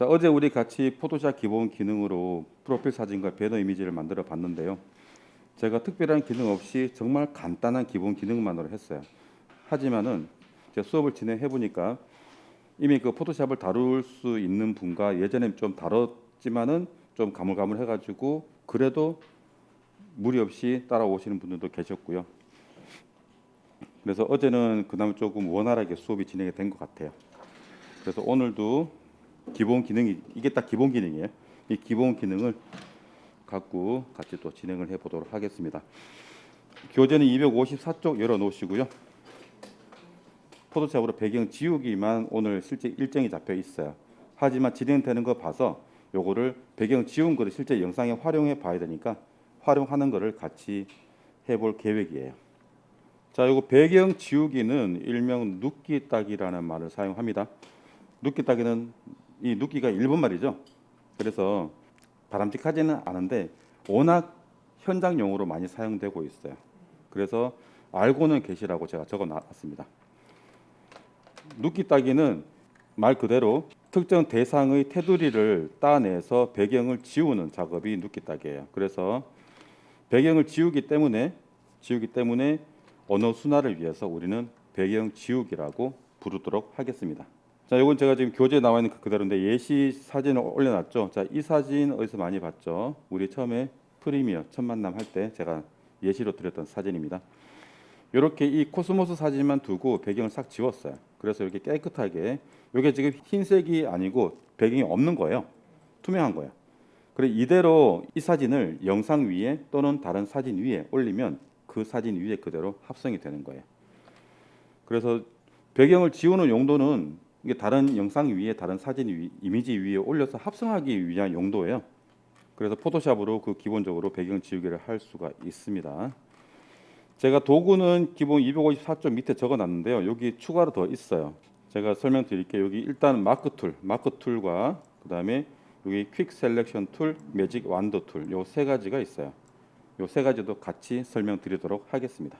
자, 어제 우리 같이 포토샵 기본 기능으로 프로필 사진과 배너 이미지를 만들어 봤는데요. 제가 특별한 기능 없이 정말 간단한 기본 기능만으로 했어요. 하지만은 제가 수업을 진행해 보니까 이미 그 포토샵을 다룰 수 있는 분과 예전에 좀 다뤘지만은 좀 가물가물해 가지고 그래도 무리 없이 따라오시는 분들도 계셨고요. 그래서 어제는 그나마 조금 원활하게 수업이 진행이 된 것 같아요. 그래서 오늘도 기본 기능이 이게 딱 기본 기능이에요. 이 기본 기능을 갖고 같이 또 진행을 해 보도록 하겠습니다. 교재는 254쪽 열어 놓으시고요. 포토샵으로 배경 지우기만 오늘 실제 일정이 잡혀 있어요. 하지만 진행되는 거 봐서 요거를 배경 지운 거를 실제 영상에 활용해 봐야 되니까 활용하는 거를 같이 해볼 계획이에요. 자, 요거 배경 지우기는 일명 눕기 따기라는 말을 사용합니다. 눕기 따기는 이 눕기가 일본 말이죠. 그래서 바람직하지는 않은데 워낙 현장 용어로 많이 사용되고 있어요. 그래서 알고는 계시라고 제가 적어 놨습니다. 눕기 따기는 말 그대로 특정 대상의 테두리를 따내서 배경을 지우는 작업이 눕기 따기예요. 그래서 배경을 지우기 때문에 언어 순화를 위해서 우리는 배경 지우기라고 부르도록 하겠습니다. 자, 이건 제가 지금 교재에 나와 있는 그대로인데 예시 사진을 올려놨죠. 자, 이 사진 어디서 많이 봤죠? 우리 처음에 프리미어 첫 만남 할 때 제가 예시로 드렸던 사진입니다. 이렇게 이 코스모스 사진만 두고 배경을 싹 지웠어요. 그래서 이렇게 깨끗하게, 이게 지금 흰색이 아니고 배경이 없는 거예요. 투명한 거예요. 그래 이대로 이 사진을 영상 위에 또는 다른 사진 위에 올리면 그 사진 위에 그대로 합성이 되는 거예요. 그래서 배경을 지우는 용도는 이게 다른 영상 위에 다른 사진 이미지 위에 올려서 합성하기 위한 용도예요. 그래서 포토샵으로 그 기본적으로 배경 지우기를 할 수가 있습니다. 제가 도구는 기본 254쪽 밑에 적어놨는데요. 여기 추가로 더 있어요. 제가 설명드릴게요. 여기 일단 마크 툴과 그 다음에 여기 퀵 셀렉션 툴, 매직 완도 툴, 요 세 가지가 있어요. 요 세 가지도 같이 설명드리도록 하겠습니다.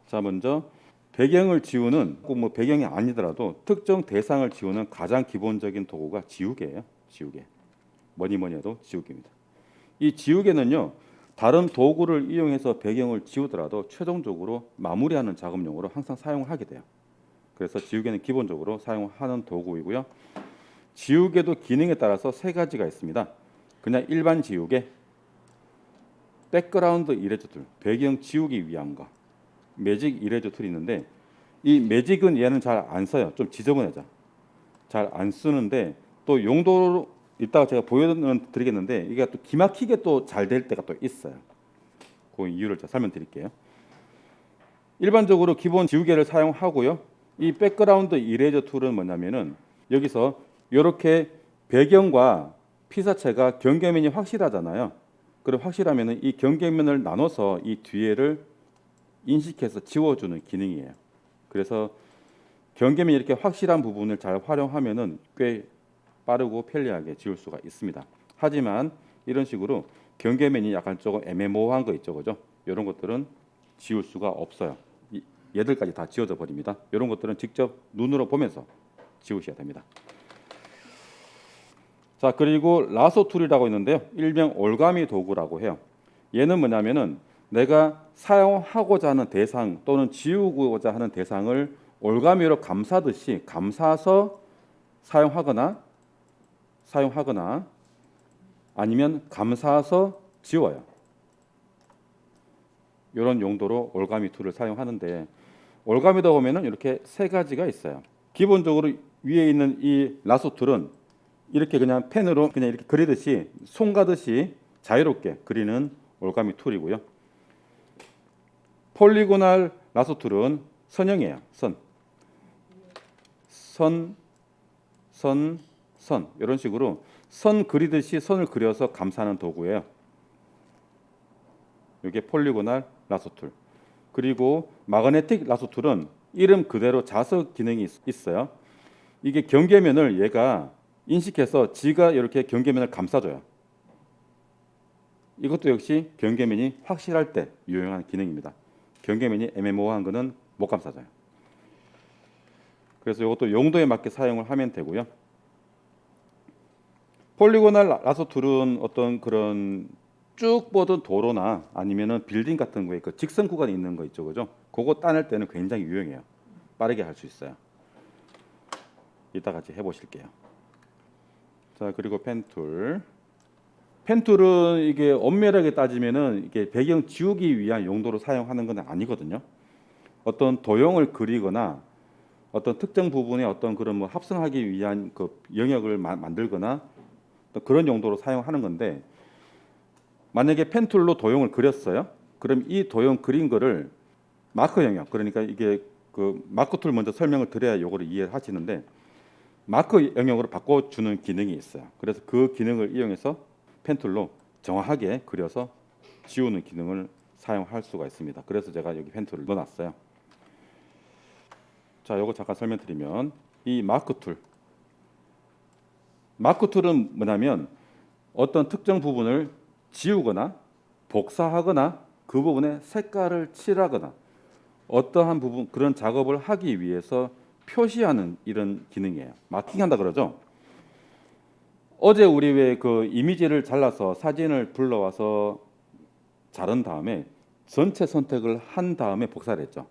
자, 먼저 배경을 지우는 꼭 뭐 배경이 아니더라도 특정 대상을 지우는 가장 기본적인 도구가 지우개예요. 지우개. 뭐니 해도 지우개입니다. 이 지우개는요, 다른 도구를 이용해서 배경을 지우더라도 최종적으로 마무리하는 작업용으로 항상 사용을 하게 돼요. 그래서 지우개는 기본적으로 사용하는 도구이고요. 지우개도 기능에 따라서 세 가지가 있습니다. 그냥 일반 지우개, 백그라운드 이레저 툴, 배경 지우기 위한 거, 매직 이레저 툴이 있는데 이 매직은 얘는 잘 안 써요. 좀 지저분해져. 잘 안 쓰는데 또 용도로 이따가 제가 보여드리겠는데 이게 또 기막히게 또 잘 될 때가 또 있어요. 그 이유를 제가 설명드릴게요. 일반적으로 기본 지우개를 사용하고요. 이 백그라운드 이레저 툴은 뭐냐면은 여기서 이렇게 배경과 피사체가 경계면이 확실하잖아요. 그럼 확실하면은 이 경계면을 나눠서 이 뒤에를 인식해서 지워주는 기능이에요. 그래서 경계면이 이렇게 확실한 부분을 잘 활용하면은 꽤 빠르고 편리하게 지울 수가 있습니다. 하지만 이런 식으로 경계면이 약간 조금 애매모호한 거 있죠, 그죠? 이런 것들은 지울 수가 없어요. 얘들까지 다 지워져 버립니다. 이런 것들은 직접 눈으로 보면서 지우셔야 됩니다. 자, 그리고 라소 툴이라고 있는데요. 일명 올가미 도구라고 해요. 얘는 뭐냐면은 내가 사용하고자 하는 대상 또는 지우고자 하는 대상을 올가미로 감싸듯이 감싸서 사용하거나 아니면 감싸서 지워요. 이런 용도로 올가미 툴을 사용하는데 올가미다 보면은 이렇게 세 가지가 있어요. 기본적으로 위에 있는 이 라소 툴은 이렇게 그냥 펜으로 그냥 이렇게 그리듯이 손 가듯이 자유롭게 그리는 올가미 툴이고요. 폴리고날 라소 툴은 선형이에요. 선 이런 식으로 선 그리듯이 선을 그려서 감싸는 도구예요. 이게 폴리고날 라소 툴. 그리고 마그네틱 라소 툴은 이름 그대로 자석 기능이 있어요. 이게 경계면을 얘가 인식해서 지가 이렇게 경계면을 감싸줘요. 이것도 역시 경계면이 확실할 때 유용한 기능입니다. 경계면이 애매모호한 거는 못 감싸줘요. 그래서 이것도 용도에 맞게 사용을 하면 되고요. 폴리고널 라서 툴은 어떤 그런 쭉 뻗은 도로나 아니면은 빌딩 같은 거에 그 직선 구간이 있는 거 있죠, 그죠? 그거 따낼 때는 굉장히 유용해요. 빠르게 할 수 있어요. 이따 같이 해보실게요. 자, 그리고 펜툴. 펜툴은 이게 엄밀하게 따지면은 이게 배경 지우기 위한 용도로 사용하는 건 아니거든요. 어떤 도형을 그리거나 어떤 특정 부분에 어떤 그런 뭐 합성하기 위한 그 영역을 만들거나 그런 용도로 사용하는 건데, 만약에 펜툴로 도형을 그렸어요. 그럼 이 도형 그린 거를 마커 영역, 그러니까 이게 그 마커 툴 먼저 설명을 드려야 요거를 이해를 하시는데, 마커 영역으로 바꿔주는 기능이 있어요. 그래서 그 기능을 이용해서 펜툴로 정확하게 그려서 지우는 기능을 사용할 수가 있습니다. 그래서 제가 여기 펜툴을 넣어놨어요. 자, 요거 잠깐 설명드리면, 이 마커 툴은 뭐냐면 어떤 특정 부분을 지우거나 복사하거나 그 부분에 색깔을 칠하거나 어떠한 부분 그런 작업을 하기 위해서 표시하는 이런 기능이에요. 마킹한다 그러죠. 어제 우리 왜 그 이미지를 잘라서 사진을 불러와서 자른 다음에 전체 선택을 한 다음에 복사를 했죠.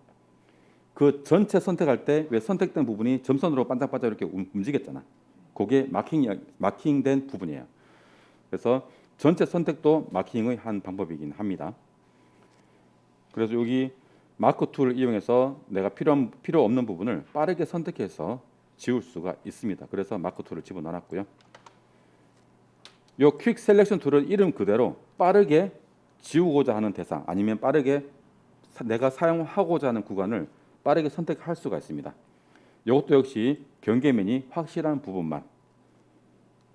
그 전체 선택할 때 왜 선택된 부분이 점선으로 반짝반짝 이렇게 움직였잖아. 그게 마킹된 부분이에요. 그래서 전체 선택도 마킹의 한 방법이긴 합니다. 그래서 여기 마커 툴을 이용해서 내가 필요 없는 부분을 빠르게 선택해서 지울 수가 있습니다. 그래서 마커 툴을 집어넣었고요. 요 퀵 셀렉션 툴은 이름 그대로 빠르게 지우고자 하는 대상 아니면 빠르게 내가 사용하고자 하는 구간을 빠르게 선택할 수가 있습니다. 이것도 역시 경계면이 확실한 부분만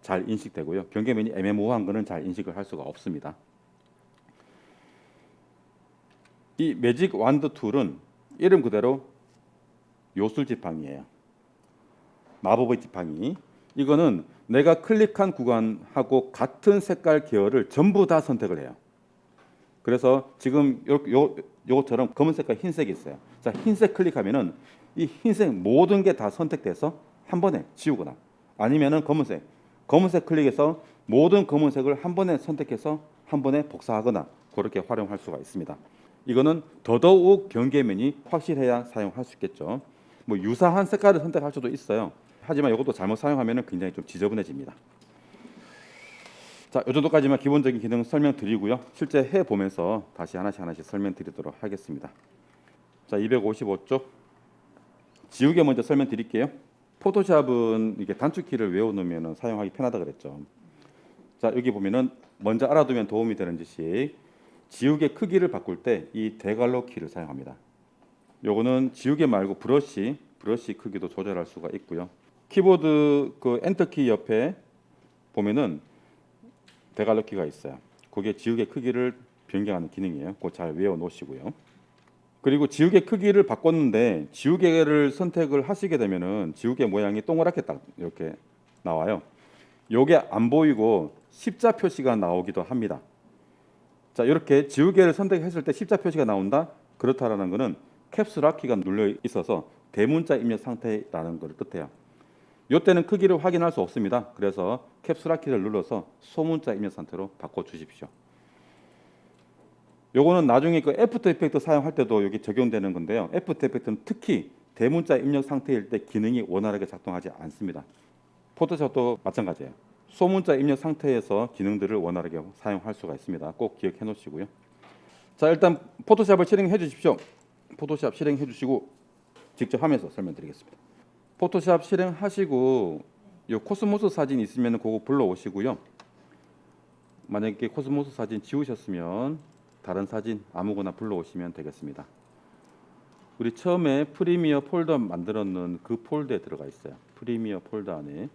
잘 인식되고요. 경계면이 애매모호한 거는 잘 인식을 할 수가 없습니다. 이 매직 완드 툴은 이름 그대로 요술 지팡이에요. 마법의 지팡이. 이거는 내가 클릭한 구간하고 같은 색깔 계열을 전부 다 선택을 해요. 그래서 지금 요것처럼 검은 색깔 흰색이 있어요. 자, 흰색 클릭하면은 이 흰색 모든 게 다 선택돼서 한 번에 지우거나, 아니면은 검은색 클릭해서 모든 검은색을 한 번에 선택해서 한 번에 복사하거나 그렇게 활용할 수가 있습니다. 이거는 더더욱 경계면이 확실해야 사용할 수 있겠죠. 뭐 유사한 색깔을 선택할 수도 있어요. 하지만 이것도 잘못 사용하면 굉장히 좀 지저분해집니다. 자, 이 정도까지만 기본적인 기능 설명드리고요. 실제 해보면서 다시 하나씩 설명드리도록 하겠습니다. 자, 255쪽 지우개 먼저 설명드릴게요. 포토샵은 이게 단축키를 외워놓으면 사용하기 편하다 그랬죠. 자, 여기 보면은 먼저 알아두면 도움이 되는 지식, 지우개 크기를 바꿀 때 이 대괄호 키를 사용합니다. 요거는 지우개 말고 브러쉬 크기도 조절할 수가 있고요. 키보드 그 엔터키 옆에 보면은 대괄호 키가 있어요. 그게 지우개 크기를 변경하는 기능이에요. 그거 잘 외워 놓으시고요. 그리고 지우개 크기를 바꿨는데 지우개를 선택을 하시게 되면은 지우개 모양이 동그랗게 딱 이렇게 나와요. 요게 안 보이고 십자 표시가 나오기도 합니다. 자, 이렇게 지우개를 선택했을 때 십자 표시가 나온다. 그렇다라는 것은 캡슐 키가 눌려 있어서 대문자 입력 상태라는 것을 뜻해요. 이때는 크기를 확인할 수 없습니다. 그래서 캡슐 키를 눌러서 소문자 입력 상태로 바꿔 주십시오. 요거는 나중에 그 애프터 이펙트 사용할 때도 여기 적용되는 건데요. 애프터 이펙트는 특히 대문자 입력 상태일 때 기능이 원활하게 작동하지 않습니다. 포토샵도 마찬가지예요. 소문자 입력 상태에서 기능들을 원활하게 사용할 수가 있습니다. 꼭 기억해 놓으시고요. 자, 일단 포토샵을 실행해 주십시오. 포토샵 실행해 주시고 직접 하면서 설명드리겠습니다. 포토샵 실행하시고 요 코스모스 사진 있으면 그거 불러오시고요. 만약에 코스모스 사진 지우셨으면 다른 사진 아무거나 불러오시면 되겠습니다. 우리 처음에 프리미어 폴더 만들었는 그 폴더에 들어가 있어요. 프리미어 폴더 안에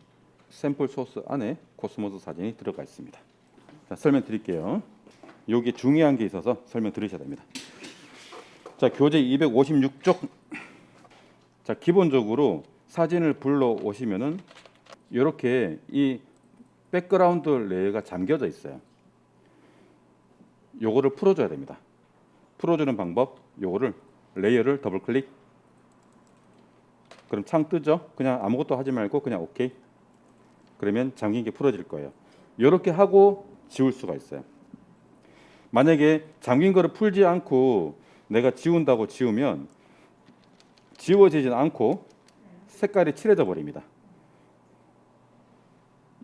샘플 소스 안에 코스모스 사진이 들어가 있습니다. 자, 설명드릴게요. 여기 중요한 게 있어서 설명드리셔야 됩니다. 자, 교재 256쪽. 자, 기본적으로 사진을 불러오시면은 이렇게 이 백그라운드 레이어가 잠겨져 있어요. 요거를 풀어줘야 됩니다. 풀어주는 방법, 요거를 레이어를 더블 클릭. 그럼 창 뜨죠? 그냥 아무것도 하지 말고 그냥 오케이. 그러면 잠긴 게 풀어질 거예요. 이렇게 하고 지울 수가 있어요. 만약에 잠긴 거를 풀지 않고 내가 지운다고 지우면 지워지진 않고 색깔이 칠해져 버립니다.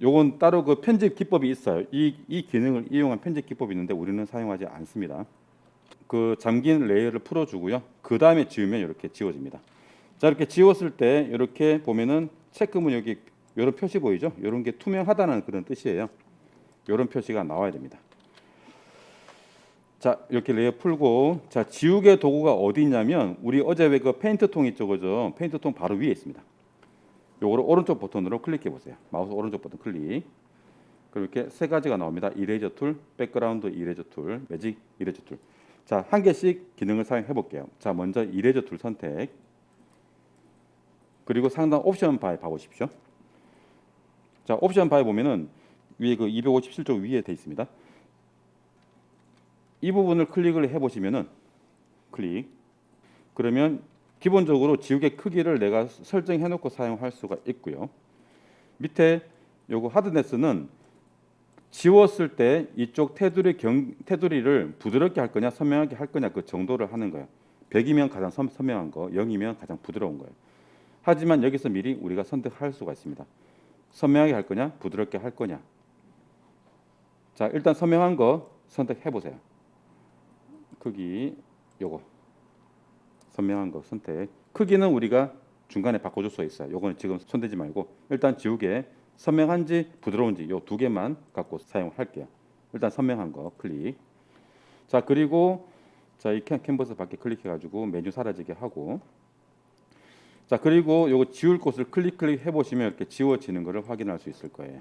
요건 따로 그 편집 기법이 있어요. 이 기능을 이용한 편집 기법이 있는데 우리는 사용하지 않습니다. 그 잠긴 레이어를 풀어주고요. 그 다음에 지우면 이렇게 지워집니다. 자, 이렇게 지웠을 때 이렇게 보면은 체크문 여기 이런 표시 보이죠? 이런 게 투명하다는 그런 뜻이에요. 이런 표시가 나와야 됩니다. 자, 이렇게 레이어 풀고, 자, 지우개 도구가 어디 있냐면 우리 어제 왜 그 페인트통 있죠, 그죠? 페인트통 바로 위에 있습니다. 요거를 오른쪽 버튼으로 클릭해 보세요. 마우스 오른쪽 버튼 클릭. 그럼 이렇게 세 가지가 나옵니다. 이레이저 툴, 백그라운드 이레이저 툴, 매직 이레이저 툴. 자, 한 개씩 기능을 사용해 볼게요. 자, 먼저 이레이저 툴 선택. 그리고 상단 옵션 바에 봐보십시오. 자, 옵션 바에 보면은 위에 그 257쪽 위에 돼 있습니다. 이 부분을 클릭을 해보시면은 클릭. 그러면 기본적으로 지우개 크기를 내가 설정해놓고 사용할 수가 있고요. 밑에 요거 하드네스는 지웠을 때 이쪽 테두리를 부드럽게 할 거냐 선명하게 할 거냐 그 정도를 하는 거예요. 100이면 가장 선명한 거, 0이면 가장 부드러운 거예요. 하지만 여기서 미리 우리가 선택할 수가 있습니다. 선명하게 할 거냐 부드럽게 할 거냐. 자, 일단 선명한 거 선택해 보세요. 크기 요거 선명한 거 선택. 크기는 우리가 중간에 바꿔줄 수 있어요. 요거는 지금 손대지 말고 일단 지우개 선명한지 부드러운지 요 두 개만 갖고 사용할게요. 일단 선명한 거 클릭. 자, 그리고 자, 이 캔버스 밖에 클릭해 가지고 메뉴 사라지게 하고, 자, 그리고 요거 지울 곳을 클릭해 보시면 이렇게 지워지는 것을 확인할 수 있을 거예요.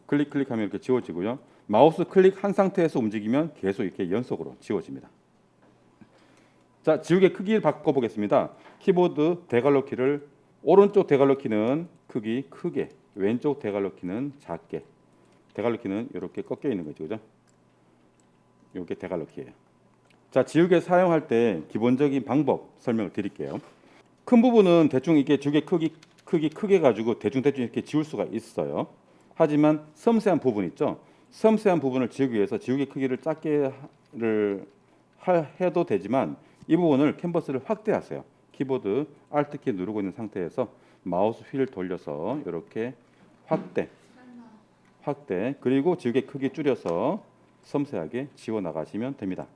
클릭하면 이렇게 지워지고요. 마우스 클릭한 상태에서 움직이면 계속 이렇게 연속으로 지워집니다. 자, 지우개 크기를 바꿔 보겠습니다. 키보드 대괄호 키를 오른쪽 대괄호 키는 크기 크게, 왼쪽 대괄호 키는 작게. 대괄호 키는 이렇게 꺾여 있는 거죠, 그죠? 이게 대괄호 키예요. 자, 지우개 사용할 때 기본적인 방법 설명을 드릴게요. 큰 부분은 대충 이게 지우개 크기 크게 가지고 대충 이렇게 지울 수가 있어요. 하지만 섬세한 부분 있죠. 섬세한 부분을 지우기 위해서 지우개 크기를 작게 해도 되지만 이 부분을 캔버스를 확대하세요. 키보드 Alt 키 누르고 있는 상태에서 마우스 휠을 돌려서 이렇게 확대 그리고 지우개 크기 줄여서 섬세하게 지워 나가시면 됩니다.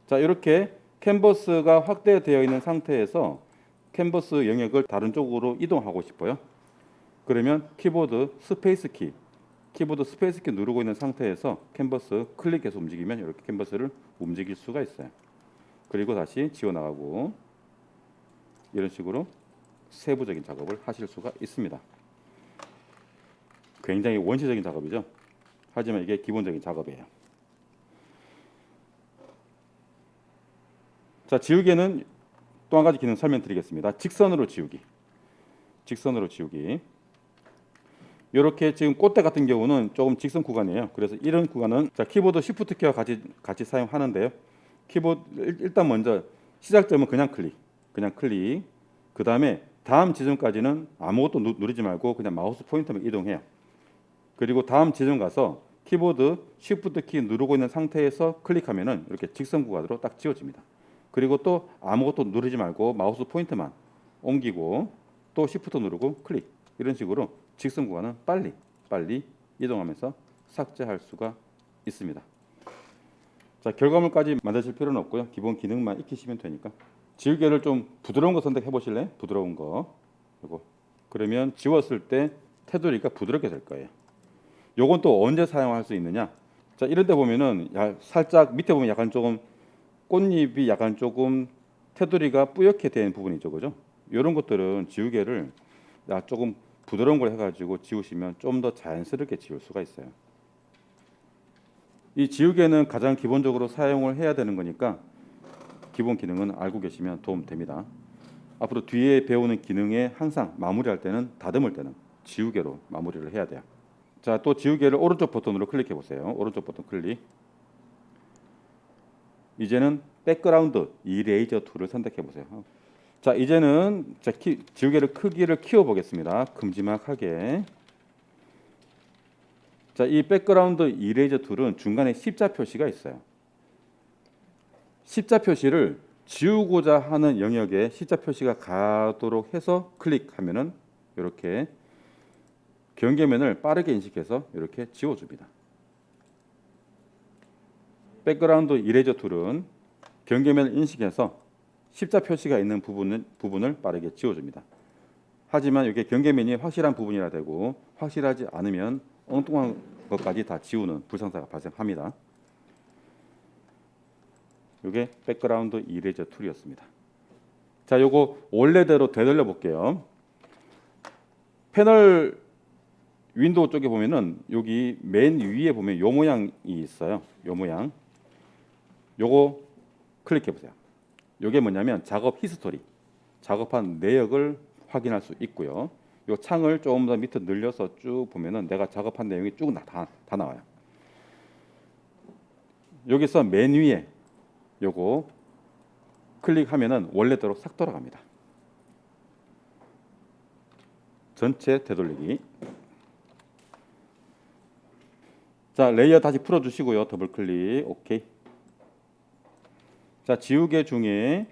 자, 이렇게 캔버스가 확대되어 있는 상태에서 캔버스 영역을 다른 쪽으로 이동하고 싶어요. 그러면 키보드 스페이스 키 누르고 있는 상태에서 캔버스 클릭해서 움직이면 이렇게 캔버스를 움직일 수가 있어요. 그리고 다시 지워 나가고 이런 식으로 세부적인 작업을 하실 수가 있습니다. 굉장히 원시적인 작업이죠. 하지만 이게 기본적인 작업이에요. 자, 지우개는 또 한 가지 기능 설명드리겠습니다. 직선으로 지우기. 이렇게 지금 꽃대 같은 경우는 조금 직선 구간이에요. 그래서 이런 구간은 자, 키보드 Shift 키와 같이 사용하는데요. 키보드 일단 먼저 시작점은 그냥 클릭. 그 다음에 다음 지점까지는 아무것도 누르지 말고 그냥 마우스 포인터만 이동해요. 그리고 다음 지점 가서 키보드 Shift 키 누르고 있는 상태에서 클릭하면은 이렇게 직선 구간으로 딱 지워집니다. 그리고 또 아무것도 누르지 말고 마우스 포인터만 옮기고 또 Shift 누르고 클릭. 이런 식으로 직선 구간은 빨리 이동하면서 삭제할 수가 있습니다. 자, 결과물까지 만드실 필요는 없고요. 기본 기능만 익히시면 되니까. 지우개를 좀 부드러운 거 선택해 보실래요? 부드러운 거. 이거. 그러면 지웠을 때 테두리가 부드럽게 될 거예요. 요건 또 언제 사용할 수 있느냐? 자, 이런 데 보면은 살짝 밑에 보면 약간 조금 꽃잎이 약간 조금 테두리가 뿌옇게 된 부분이죠, 그죠? 이런 것들은 지우개를 조금 부드러운 걸 해가지고 지우시면 좀 더 자연스럽게 지울 수가 있어요. 이 지우개는 가장 기본적으로 사용을 해야 되는 거니까 기본 기능은 알고 계시면 도움 됩니다. 앞으로 뒤에 배우는 기능에 항상 마무리할 때는 다듬을 때는 지우개로 마무리를 해야 돼요. 자, 또 지우개를 오른쪽 버튼으로 클릭해 보세요. 오른쪽 버튼 클릭. 이제는 백그라운드 이레이저 툴을 선택해 보세요. 자, 이제는 지우개를 크기를 키워 보겠습니다. 큼지막하게. 자, 이 백그라운드 이레이저 툴은 중간에 십자 표시가 있어요. 십자 표시를 지우고자 하는 영역에 십자 표시가 가도록 해서 클릭하면은 이렇게 경계면을 빠르게 인식해서 이렇게 지워줍니다. 백그라운드 이레이저 툴은 경계면을 인식해서 십자 표시가 있는 부분을 빠르게 지워줍니다. 하지만 이게 경계면이 확실한 부분이라 되고 확실하지 않으면 엉뚱한 것까지 다 지우는 불상사가 발생합니다. 이게 백그라운드 이레이저 툴이었습니다. 자, 요거 원래대로 되돌려 볼게요. 패널 윈도우 쪽에 보면은 여기 맨 위에 보면 요 모양이 있어요. 요 모양. 요거 클릭해 보세요. 요게 뭐냐면 작업 히스토리, 작업한 내역을 확인할 수 있고요. 요 창을 조금 더 밑에 늘려서 쭉 보면은 내가 작업한 내용이 쭉 다 나와요. 여기서 맨 위에 요거 클릭하면은 원래대로 싹 돌아갑니다. 전체 되돌리기. 자, 레이어 다시 풀어 주시고요. 더블 클릭. 오케이. 자, 지우개 중에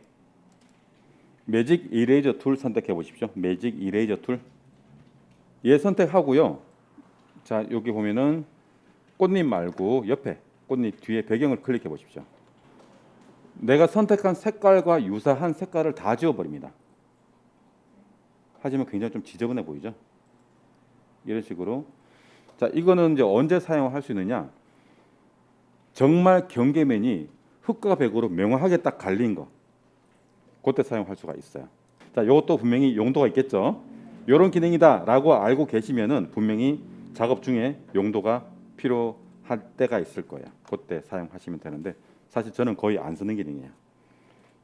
매직 이레이저 툴 선택해 보십시오. 매직 이레이저 툴. 얘 선택하고요. 자, 여기 보면은 꽃잎 말고 옆에 꽃잎 뒤에 배경을 클릭해 보십시오. 내가 선택한 색깔과 유사한 색깔을 다 지워버립니다. 하지만 굉장히 좀 지저분해 보이죠? 이런 식으로. 자, 이거는 이제 언제 사용할 수 있느냐? 정말 경계면이 흙과 백으로 명확하게 딱 갈린 거. 그때 사용할 수가 있어요. 자, 이것도 분명히 용도가 있겠죠. 이런 기능이다라고 알고 계시면은 분명히 작업 중에 용도가 필요할 때가 있을 거예요. 그때 사용하시면 되는데 사실 저는 거의 안 쓰는 기능이에요.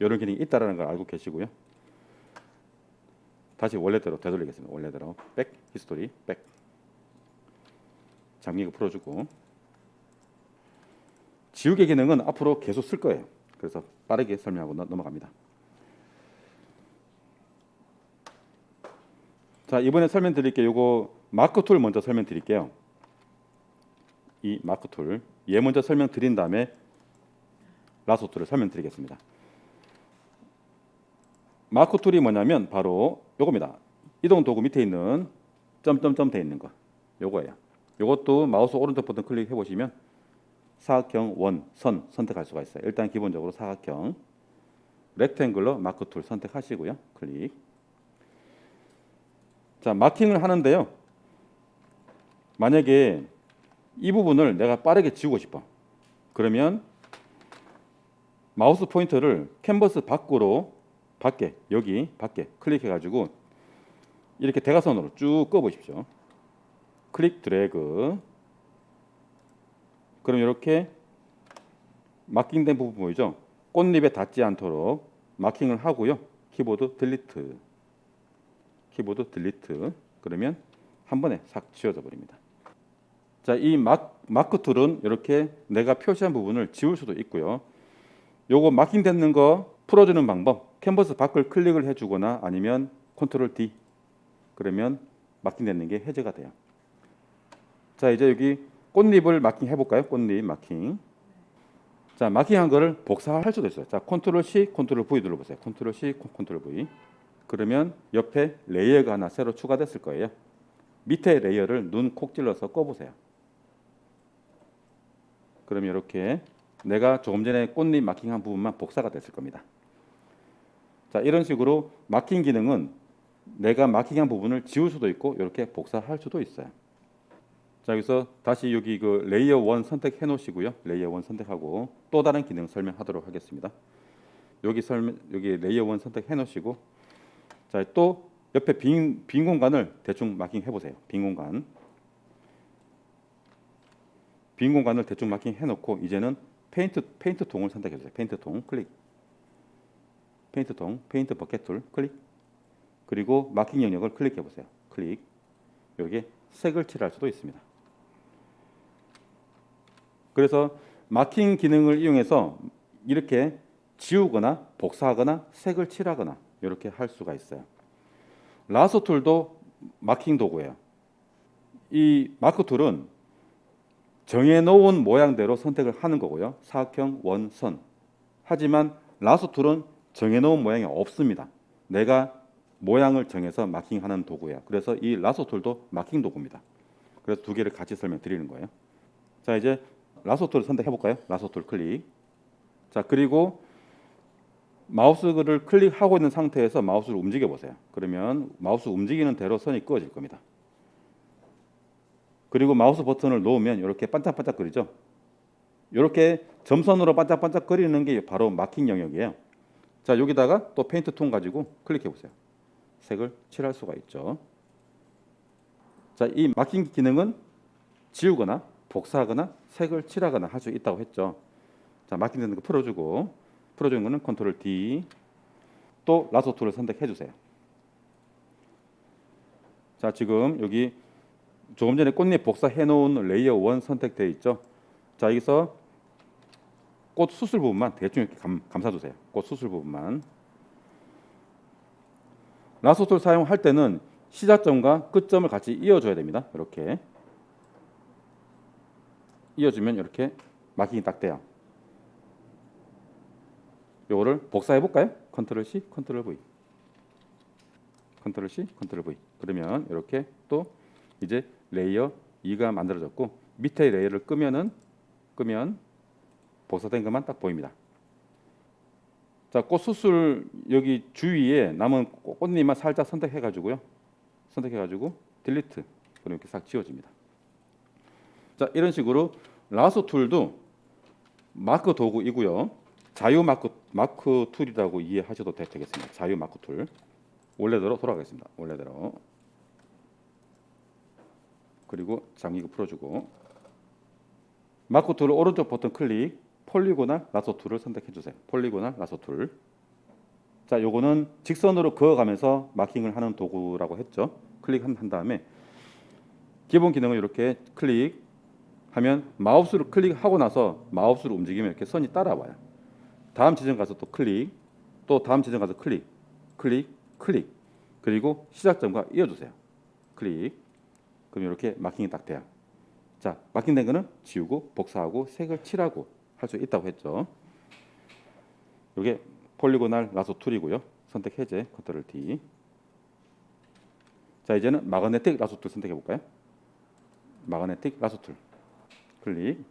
이런 기능이 있다라는 걸 알고 계시고요. 다시 원래대로 되돌리겠습니다. 원래대로 백 히스토리 백. 잠기고 풀어주고. 지우개 기능은 앞으로 계속 쓸 거예요. 그래서 빠르게 설명하고 넘어갑니다. 자, 이번에 설명드릴게요. 요거 마크 툴 먼저 설명드릴게요. 이 마크 툴. 얘 먼저 설명드린 다음에 라소 툴을 설명드리겠습니다. 마크 툴이 뭐냐면 바로 요겁니다. 이동 도구 밑에 있는 점점점 돼 있는 거. 요거예요. 요것도 마우스 오른쪽 버튼 클릭해 보시면 사각형, 원, 선 선택할 수가 있어요. 일단 기본적으로 사각형, 렉탱글러 마크 툴 선택하시고요. 클릭. 자, 마킹을 하는데요. 만약에 이 부분을 내가 빠르게 지우고 싶어. 그러면 마우스 포인터를 캔버스 밖으로 밖에 여기 밖에 클릭해 가지고 이렇게 대각선으로 쭉 꺼 보십시오. 클릭 드래그. 그럼 이렇게 마킹된 부분 보이죠? 꽃잎에 닿지 않도록 마킹을 하고요. 키보드 딜리트. 키보드 딜리트. 그러면 한 번에 싹 지워져 버립니다. 자, 이 마크 툴은 이렇게 내가 표시한 부분을 지울 수도 있고요. 요거 마킹되는 거 풀어주는 방법. 캔버스 밖을 클릭을 해주거나 아니면 컨트롤 D. 그러면 마킹되는 게 해제가 돼요. 자, 이제 여기 꽃잎을 마킹 해볼까요? 꽃잎 마킹. 자, 마킹한 거를 복사할 수도 있어요. 자, 컨트롤 C, 컨트롤 V 눌러보세요. 컨트롤 C, 컨트롤 V. 그러면 옆에 레이어가 하나 새로 추가됐을 거예요. 밑에 레이어를 눈 콕 찔러서 꺼보세요. 그러면 이렇게 내가 조금 전에 꽃잎 마킹한 부분만 복사가 됐을 겁니다. 자, 이런 식으로 마킹 기능은 내가 마킹한 부분을 지울 수도 있고 이렇게 복사할 수도 있어요. 자, 여기서 다시 여기 그 레이어 1 선택해 놓으시고요. 레이어 1 선택하고 또 다른 기능 설명하도록 하겠습니다. 여기 레이어 1 선택해 놓으시고 자, 또 옆에 빈 공간을 대충 마킹해 보세요. 빈 공간을 대충 마킹해 놓고 이제는 페인트 통을 선택해 주세요. 페인트 통 클릭. 페인트 통, 페인트 버켓 툴 클릭. 그리고 마킹 영역을 클릭해 보세요. 클릭. 여기에 색을 칠할 수도 있습니다. 그래서 마킹 기능을 이용해서 이렇게 지우거나 복사하거나 색을 칠하거나 이렇게 할 수가 있어요. 라소 툴도 마킹 도구예요. 이 마크 툴은 정해놓은 모양대로 선택을 하는 거고요. 사각형, 원, 선. 하지만 라소 툴은 정해놓은 모양이 없습니다. 내가 모양을 정해서 마킹하는 도구예요. 그래서 이 라소 툴도 마킹 도구입니다. 그래서 두 개를 같이 설명드리는 거예요. 자, 이제 라소 툴을 선택해 볼까요? 라소 툴 클릭. 자, 그리고 마우스를 클릭하고 있는 상태에서 마우스를 움직여 보세요. 그러면 마우스 움직이는 대로 선이 그어질 겁니다. 그리고 마우스 버튼을 놓으면 이렇게 반짝반짝거리죠. 이렇게 점선으로 반짝반짝거리는 게 바로 마킹 영역이에요. 자, 여기다가 또 페인트 톤 가지고 클릭해 보세요. 색을 칠할 수가 있죠. 자, 이 마킹 기능은 지우거나 복사하거나 색을 칠하거나 할 수 있다고 했죠. 자, 마킹되는 거 풀어주는 거는 컨트롤 D. 또 라소 툴을 선택해 주세요. 자, 지금 여기 조금 전에 꽃잎 복사해 놓은 레이어 1 선택되어 있죠. 자, 여기서 꽃 수술 부분만 대충 이렇게 감싸주세요. 꽃 수술 부분만. 라소 툴 사용할 때는 시작점과 끝점을 같이 이어줘야 됩니다. 이렇게 이어주면 이렇게 마킹이 딱 돼요. 요거를 복사해 볼까요? 컨트롤 C, 컨트롤 V. 컨트롤 C, 컨트롤 V. 그러면 이렇게 또 이제 레이어 2가 만들어졌고 밑에 레이어를 끄면 복사된 것만 딱 보입니다. 자, 꽃 수술 여기 주위에 남은 꽃잎만 살짝 선택해 가지고 딜리트. 그럼 이렇게 싹 지워집니다. 자, 이런 식으로 라소 툴도 마크 도구이고요. 자유 마크 툴이라고 이해하셔도 되겠습니다. 자유 마크 툴. 원래대로 돌아가겠습니다. 원래대로. 그리고 잠기고 풀어주고 마크 툴 오른쪽 버튼 클릭, 폴리고날 라소 툴을 선택해 주세요. 폴리고날 라소 툴. 자, 요거는 직선으로 그어가면서 마킹을 하는 도구라고 했죠. 클릭한 다음에 기본 기능은 이렇게 클릭하면 마우스를 클릭하고 나서 마우스를 움직이면 이렇게 선이 따라와요. 다음 지점 가서 또 클릭, 또 다음 지점 가서 클릭, 그리고 시작점과 이어주세요. 클릭. 그럼 이렇게 마킹이 딱 돼요. 자, 마킹된 거는 지우고 복사하고 색을 칠하고 할 수 있다고 했죠. 이게 폴리고날 라소 툴이고요. 선택 해제, 컨트롤 D. 자, 이제는 마그네틱 라소 툴 선택해 볼까요? 마그네틱 라소 툴 클릭.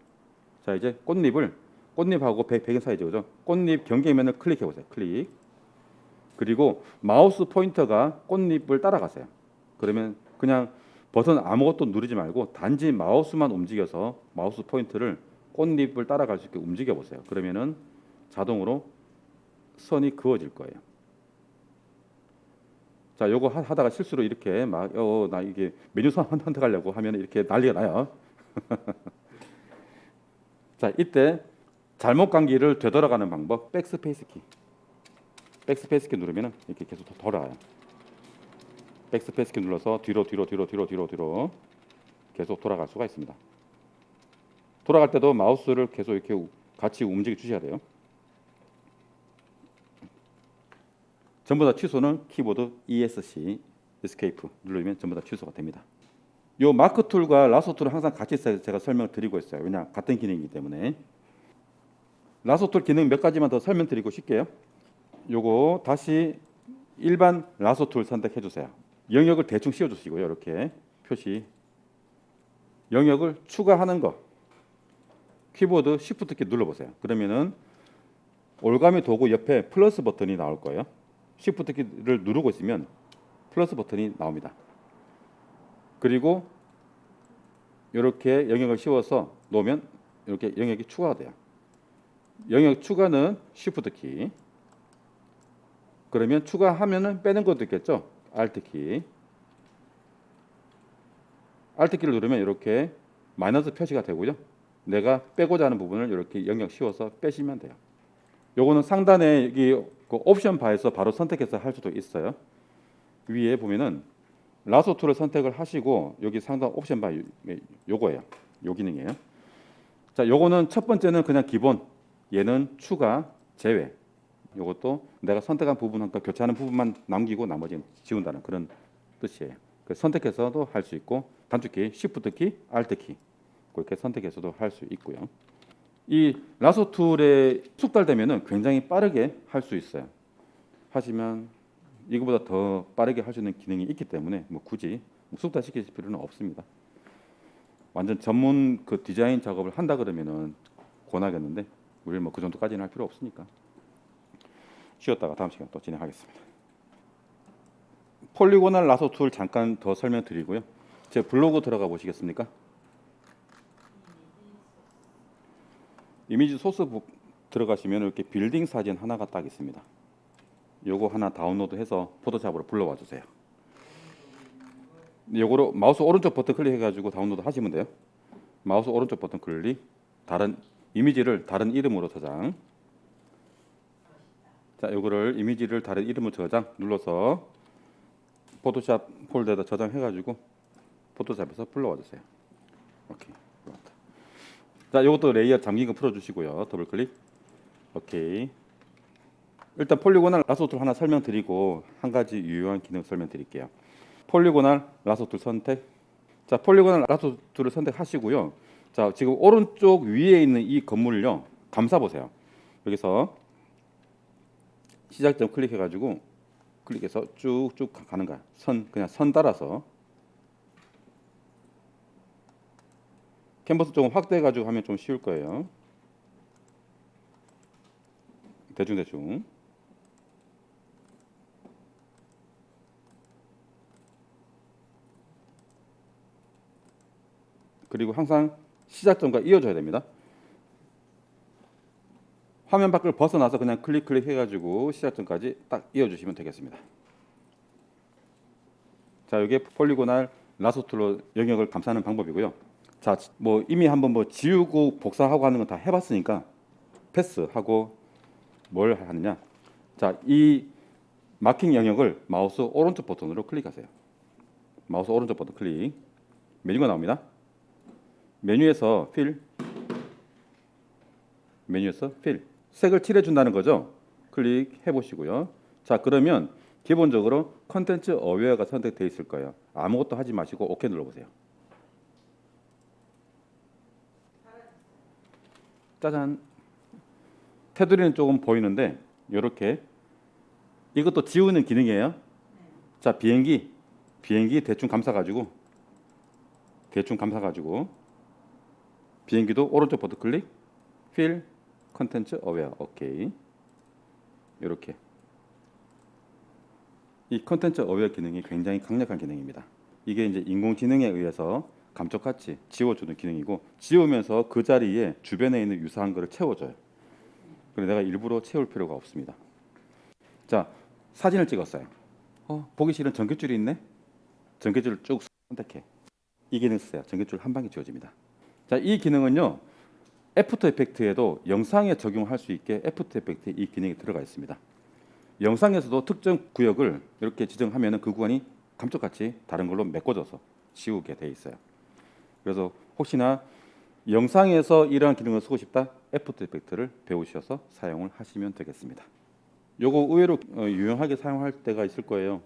자, 이제 꽃잎하고 배경 사이즈 그죠? 꽃잎 경계면을 클릭해 보세요. 클릭. 그리고 마우스 포인터가 꽃잎을 따라가세요. 그러면 그냥 버튼 아무것도 누르지 말고 단지 마우스만 움직여서 마우스 포인트를 꽃잎을 따라갈 수 있게 움직여 보세요. 그러면은 자동으로 선이 그어질 거예요. 자, 요거 하다가 실수로 이렇게 나 이게 메뉴선 선택하려고 하면 이렇게 난리가 나요. 자, 이때 잘못 간 길을 되돌아가는 방법, 백스페이스 키. 백스페이스 키 누르면 이렇게 계속 돌아와요. 백스페이스 키 눌러서 뒤로 계속 돌아갈 수가 있습니다. 돌아갈 때도 마우스를 계속 이렇게 같이 움직여 주셔야 돼요. 전부 다 취소는 키보드 ESC, Escape 누르면 전부 다 취소가 됩니다. 요 마크 툴과 라소 툴을 항상 같이 제가 설명을 드리고 있어요. 왜냐, 같은 기능이기 때문에. 라소 툴 기능 몇 가지만 더 설명드리고 싶게요. 요거 다시 일반 라소 툴 선택해 주세요. 영역을 대충 씌워 주시고요. 이렇게 표시. 영역을 추가하는 거. 키보드 Shift 키 눌러 보세요. 그러면은 올가미 도구 옆에 플러스 버튼이 나올 거예요. Shift 키를 누르고 있으면 플러스 버튼이 나옵니다. 그리고 이렇게 영역을 씌워서 놓으면 이렇게 영역이 추가가 돼요. 영역 추가는 Shift 키. 그러면 추가하면은 빼는 것도 있겠죠. Alt 키. Alt 키를 누르면 이렇게 마이너스 표시가 되고요. 내가 빼고자 하는 부분을 이렇게 영역 씌워서 빼시면 돼요. 요거는 상단에 여기 그 옵션 바에서 바로 선택해서 할 수도 있어요. 위에 보면은 라소 툴을 선택을 하시고 여기 상단 옵션 바 요거예요. 요 기능이에요. 자, 요거는 첫 번째는 그냥 기본, 얘는 추가, 제외. 요것도 내가 선택한 부분과 교차하는 부분만 남기고 나머지는 지운다는 그런 뜻이에요. 선택해서도 할 수 있고 단축키, Shift 키, Alt 키 그렇게 선택해서도 할 수 있고요. 이 라소 툴에 숙달되면은 굉장히 빠르게 할 수 있어요. 하지만 이거보다 더 빠르게 할 수 있는 기능이 있기 때문에 뭐 굳이 숙달시킬 필요는 없습니다. 완전 전문 그 디자인 작업을 한다 그러면은 권하겠는데 우리 뭐 그 정도까지는 할 필요 없으니까 쉬었다가 다음 시간 또 진행하겠습니다. 폴리고널 라소 툴 잠깐 더 설명드리고요. 제 블로그 들어가 보시겠습니까? 이미지 소스 들어가시면 이렇게 빌딩 사진 하나가 딱 있습니다. 요거 하나 다운로드해서 포토샵으로 불러와 주세요. 요거로 마우스 오른쪽 버튼 클릭해가지고 다운로드 하시면 돼요. 마우스 오른쪽 버튼 클릭, 다른 이미지를 다른 이름으로 저장. 자, 요거를 이미지를 다른 이름으로 저장 눌러서 포토샵 폴더에다 저장해가지고 포토샵에서 불러와 주세요. 오케이. 자, 요것도 레이어 잠긴 거 풀어주시고요. 더블 클릭. 오케이. 일단 폴리고널 라소 툴 하나 설명드리고 한 가지 유효한 기능 설명드릴게요. 폴리고널 라소 툴 선택. 자, 폴리고널 라소 툴을 선택하시고요. 자, 지금 오른쪽 위에 있는 이 건물을요 감싸 보세요. 여기서 시작점 클릭해가지고 클릭해서 쭉쭉 가는 거야. 그냥 선 따라서. 캔버스 조금 확대해가지고 하면 좀 쉬울 거예요. 대충. 그리고 항상 시작점과 이어져야 됩니다. 화면 밖을 벗어나서 그냥 클릭 해가지고 시작점까지 딱 이어주시면 되겠습니다. 자, 이게 폴리고널 라소 툴로 영역을 감싸는 방법이고요. 자, 뭐 이미 한번 뭐 지우고 복사하고 하는 건 다 해봤으니까 패스하고 뭘 하느냐. 자, 이 마킹 영역을 마우스 오른쪽 버튼으로 클릭하세요. 마우스 오른쪽 버튼 클릭. 메뉴가 나옵니다. 메뉴에서 필. 색을 칠해준다는 거죠. 클릭해 보시고요. 자, 그러면 기본적으로 컨텐츠 어웨어가 선택되어 있을 거예요. 아무것도 하지 마시고 OK 눌러보세요. 짜잔. 테두리는 조금 보이는데 이렇게 이것도 지우는 기능이에요. 자, 비행기 대충 감싸가지고 비행기도 오른쪽 버튼 클릭, 필, 컨텐츠 어웨어, 오케이. 이렇게 이 컨텐츠 어웨어 기능이 굉장히 강력한 기능입니다. 이게 이제 인공지능에 의해서 감쪽같이 지워주는 기능이고 지우면서 그 자리에 주변에 있는 유사한 거를 채워줘요. 그래서 내가 일부러 채울 필요가 없습니다. 자, 사진을 찍었어요. 보기 싫은 전깃줄이 있네. 전깃줄을 쭉 선택해. 이 기능 쓰세요. 전깃줄 한 방에 지워집니다. 자, 이 기능은요 애프터 이펙트에도 영상에 적용할 수 있게 애프터 이펙트에 이 기능이 들어가 있습니다. 영상에서도 특정 구역을 이렇게 지정하면 그 구간이 감쪽같이 다른 걸로 메꿔져서 지우게 돼 있어요. 그래서 혹시나 영상에서 이러한 기능을 쓰고 싶다, 애프터 이펙트를 배우셔서 사용을 하시면 되겠습니다. 요거 의외로 유용하게 사용할 때가 있을 거예요.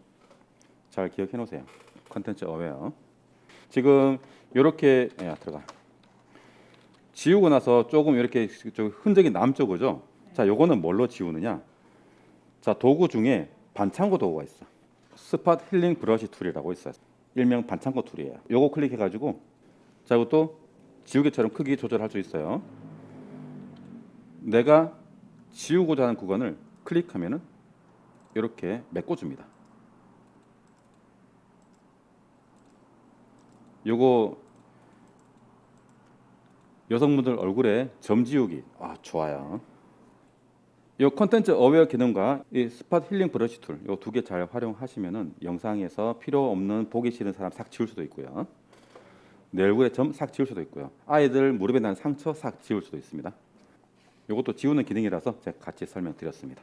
잘 기억해 놓으세요. 컨텐츠 어웨어. 지금 이렇게 들어가. 지우고 나서 조금 이렇게 흔적이 남죠, 그죠? 자, 요거는 뭘로 지우느냐? 자, 도구 중에 반창고 도구가 있어. 스팟 힐링 브러쉬 툴이라고 있어요. 일명 반창고 툴이에요. 요거 클릭해가지고 자, 이것도 지우개처럼 크기 조절할 수 있어요. 내가 지우고자 하는 구간을 클릭하면은 이렇게 메꿔줍니다. 요거 여성분들 얼굴에 점 지우기 좋아요. 이 컨텐츠 어웨어 기능과 이 스팟 힐링 브러쉬 툴 요 두 개 잘 활용하시면은 영상에서 필요 없는 보기 싫은 사람 싹 지울 수도 있고요. 내 얼굴에 점 싹 지울 수도 있고요. 아이들 무릎에 난 상처 싹 지울 수도 있습니다. 이것도 지우는 기능이라서 제가 같이 설명드렸습니다.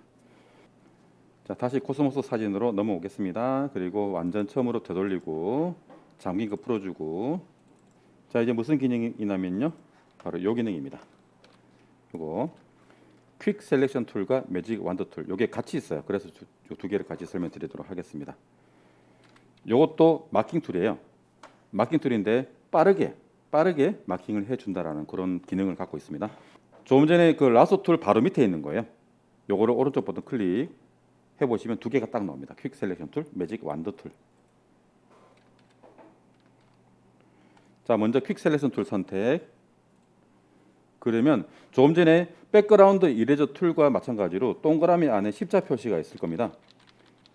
자, 다시 코스모스 사진으로 넘어오겠습니다. 그리고 완전 처음으로 되돌리고 잠긴 거 풀어주고 자, 이제 무슨 기능이냐면요. 바로 이 기능입니다. 이거 퀵 셀렉션 툴과 매직 완더 툴 이게 같이 있어요. 그래서 두 개를 같이 설명드리도록 하겠습니다. 이것도 마킹 툴이에요. 마킹 툴인데 빠르게 빠르게 마킹을 해준다라는 그런 기능을 갖고 있습니다. 조금 전에 그 라소 툴 바로 밑에 있는 거예요. 요거를 오른쪽 버튼 클릭 해보시면 두 개가 딱 나옵니다. 퀵 셀렉션 툴, 매직 완더 툴. 자, 먼저 퀵 셀렉션 툴 선택. 그러면 조금 전에 백그라운드 이레저 툴과 마찬가지로 동그라미 안에 십자 표시가 있을 겁니다.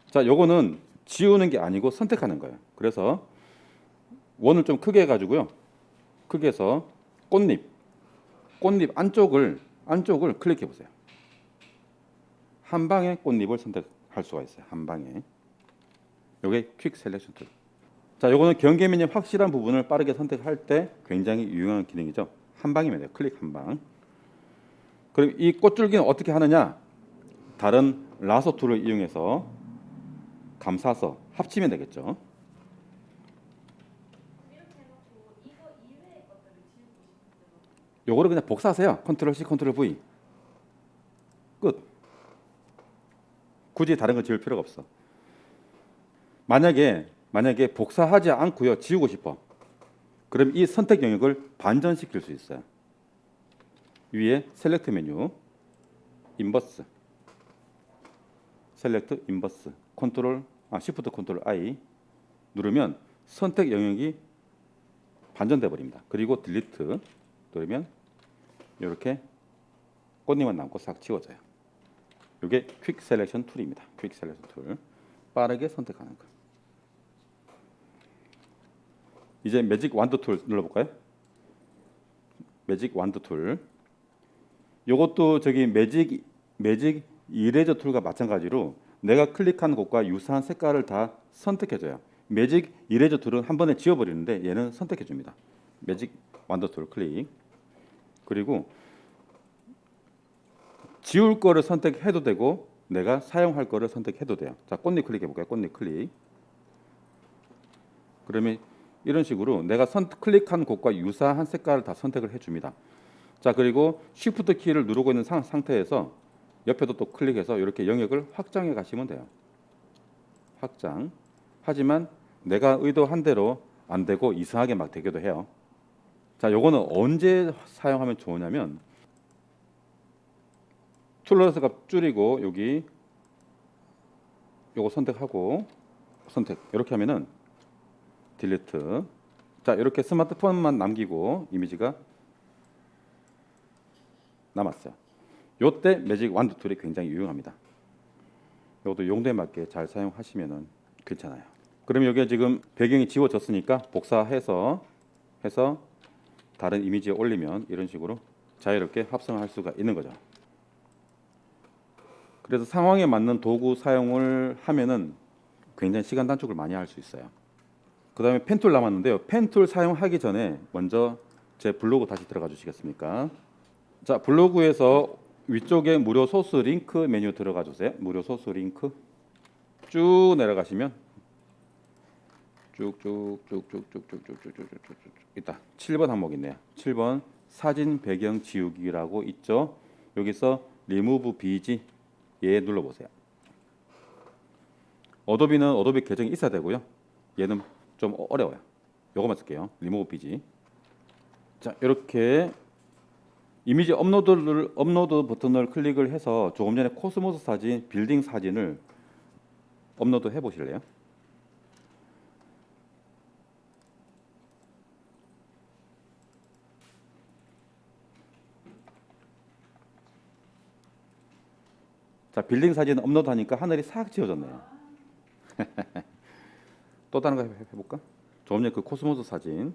자, 요거는 지우는 게 아니고 선택하는 거예요. 그래서 원을 좀 크게 해가지고요. 크게 해서 꽃잎 안쪽을 클릭해 보세요. 한 방에 꽃잎을 선택할 수가 있어요. 한 방에. 요게 퀵 셀렉션 툴. 자, 요거는 경계 메뉴 확실한 부분을 빠르게 선택할 때 굉장히 유용한 기능이죠. 한 방이면 돼요. 클릭 한 방. 그럼 이 꽃줄기는 어떻게 하느냐? 다른 라소 툴을 이용해서 감싸서 합치면 되겠죠. 요거를 그냥 복사하세요. 컨트롤 C, 컨트롤 V. 끝. 굳이 다른 거 지울 필요가 없어. 만약에 복사하지 않고요, 지우고 싶어. 그럼 이 선택 영역을 반전시킬 수 있어요. 위에 셀렉트 메뉴, 인버스, 셀렉트 인버스, 시프트 컨트롤 I 누르면 선택 영역이 반전돼 버립니다. 그리고 딜리트 누르면 이렇게 꽃잎만 남고 싹 지워져요. 이게 퀵 셀렉션 툴입니다. 퀵 셀렉션 툴. 빠르게 선택하는 거. 이제 매직 완더 툴 눌러볼까요? 매직 완더 툴. 이것도 저기 매직 이레저 툴과 마찬가지로 내가 클릭한 곳과 유사한 색깔을 다 선택해줘요. 매직 이레저 툴은 한 번에 지워버리는데 얘는 선택해줍니다. 매직 완더 툴 클릭. 그리고 지울 거를 선택해도 되고 내가 사용할 거를 선택해도 돼요. 자, 꽃잎 클릭해볼까요? 꽃잎 클릭. 그러면 이런 식으로 내가 클릭한 곳과 유사한 색깔을 다 선택을 해줍니다. 자, 그리고 Shift 키를 누르고 있는 상태에서 옆에도 또 클릭해서 이렇게 영역을 확장해 가시면 돼요. 확장. 하지만 내가 의도한 대로 안 되고 이상하게 막 되기도 해요. 자, 요거는 언제 사용하면 좋으냐면 툴러스 값 줄이고 여기 요거 선택하고 선택 이렇게 하면은 딜리트. 자, 이렇게 스마트폰만 남기고 이미지가 남았어요. 요때 매직 완더 툴이 굉장히 유용합니다. 이것도 용도에 맞게 잘 사용하시면은 괜찮아요. 그럼 여기에 지금 배경이 지워졌으니까 복사해서 다른 이미지에 올리면 이런 식으로 자유롭게 합성할 수가 있는 거죠. 그래서 상황에 맞는 도구 사용을 하면은 굉장히 시간 단축을 많이 할 수 있어요. 그 다음에 펜툴 남았는데요. 펜툴 사용하기 전에 먼저 제 블로그 다시 들어가 주시겠습니까? 자, 블로그에서 위쪽에 무료 소스 링크 메뉴 들어가 주세요. 무료 소스 링크 쭉 내려가시면 쭉쭉쭉쭉쭉쭉쭉쭉쭉쭉 있다. 7번 항목 있네요. 7번 사진 배경 지우기라고 있죠. 여기서 리무브 BG 얘 눌러보세요. 어도비는 어도비 계정이 있어야 되고요. 얘는 좀 어려워요. 요거만 쓸게요. 리무브 BG. 자, 이렇게 이미지 업로드 버튼을 클릭을 해서 조금 전에 코스모스 사진, 빌딩 사진을 업로드 해 보실래요? 자, 빌딩 사진 업로드 하니까 하늘이 싹 지워졌네요. 또 다른 거 해볼까? 조금 전에 그 코스모스 사진.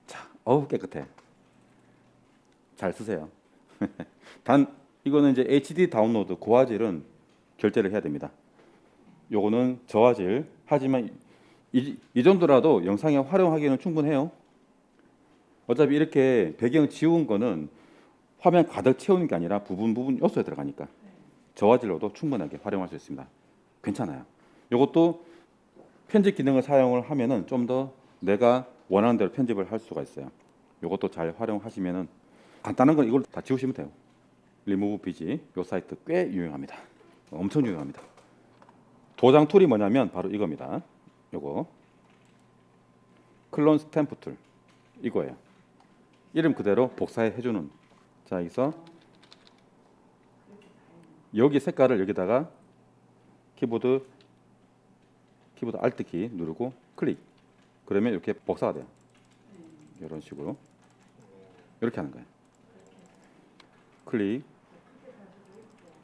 자, 어우 깨끗해. 잘 쓰세요. 단 이거는 이제 HD 다운로드 고화질은 결제를 해야 됩니다. 요거는 저화질. 하지만 이 정도라도 영상에 활용하기는 충분해요. 어차피 이렇게 배경 지운 거는 화면 가득 채우는 게 아니라 부분 요소에 들어가니까 저화질로도 충분하게 활용할 수 있습니다. 괜찮아요. 이것도 편집 기능을 사용을 하면은 좀 더 내가 원하는 대로 편집을 할 수가 있어요. 이것도 잘 활용하시면은 간단한 건 이걸 다 지우시면 돼요. 리무브 BG 요 사이트 꽤 유용합니다. 엄청 유용합니다. 도장 툴이 뭐냐면 바로 이겁니다. 요거 클론 스탬프 툴 이거예요. 이름 그대로 복사해 주는. 자, 여기서 여기 색깔을 여기다가 키보드 Alt 키 누르고 클릭. 그러면 이렇게 복사가 돼요. 이런 식으로 이렇게 하는 거예요. 클릭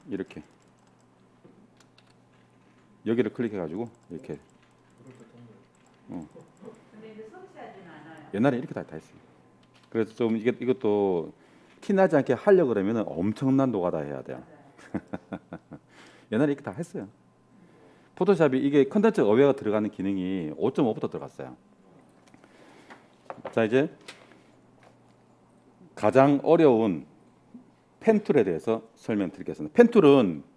이렇게 여기를 클릭해가지고 이렇게. 근데 이제 성취하지는 않아요. 옛날에 이렇게 다 했어요. 그래서 좀 이것도 티나지 않게 하려 그러면 엄청난 노가다 해야 돼요. 옛날에 이렇게 다 했어요. 포토샵이 이게 컨텐츠 어웨어가 들어가는 기능이 5.5부터 들어갔어요. 자, 이제 가장 어려운 펜툴에 대해서 설명드리겠습니다. 펜툴은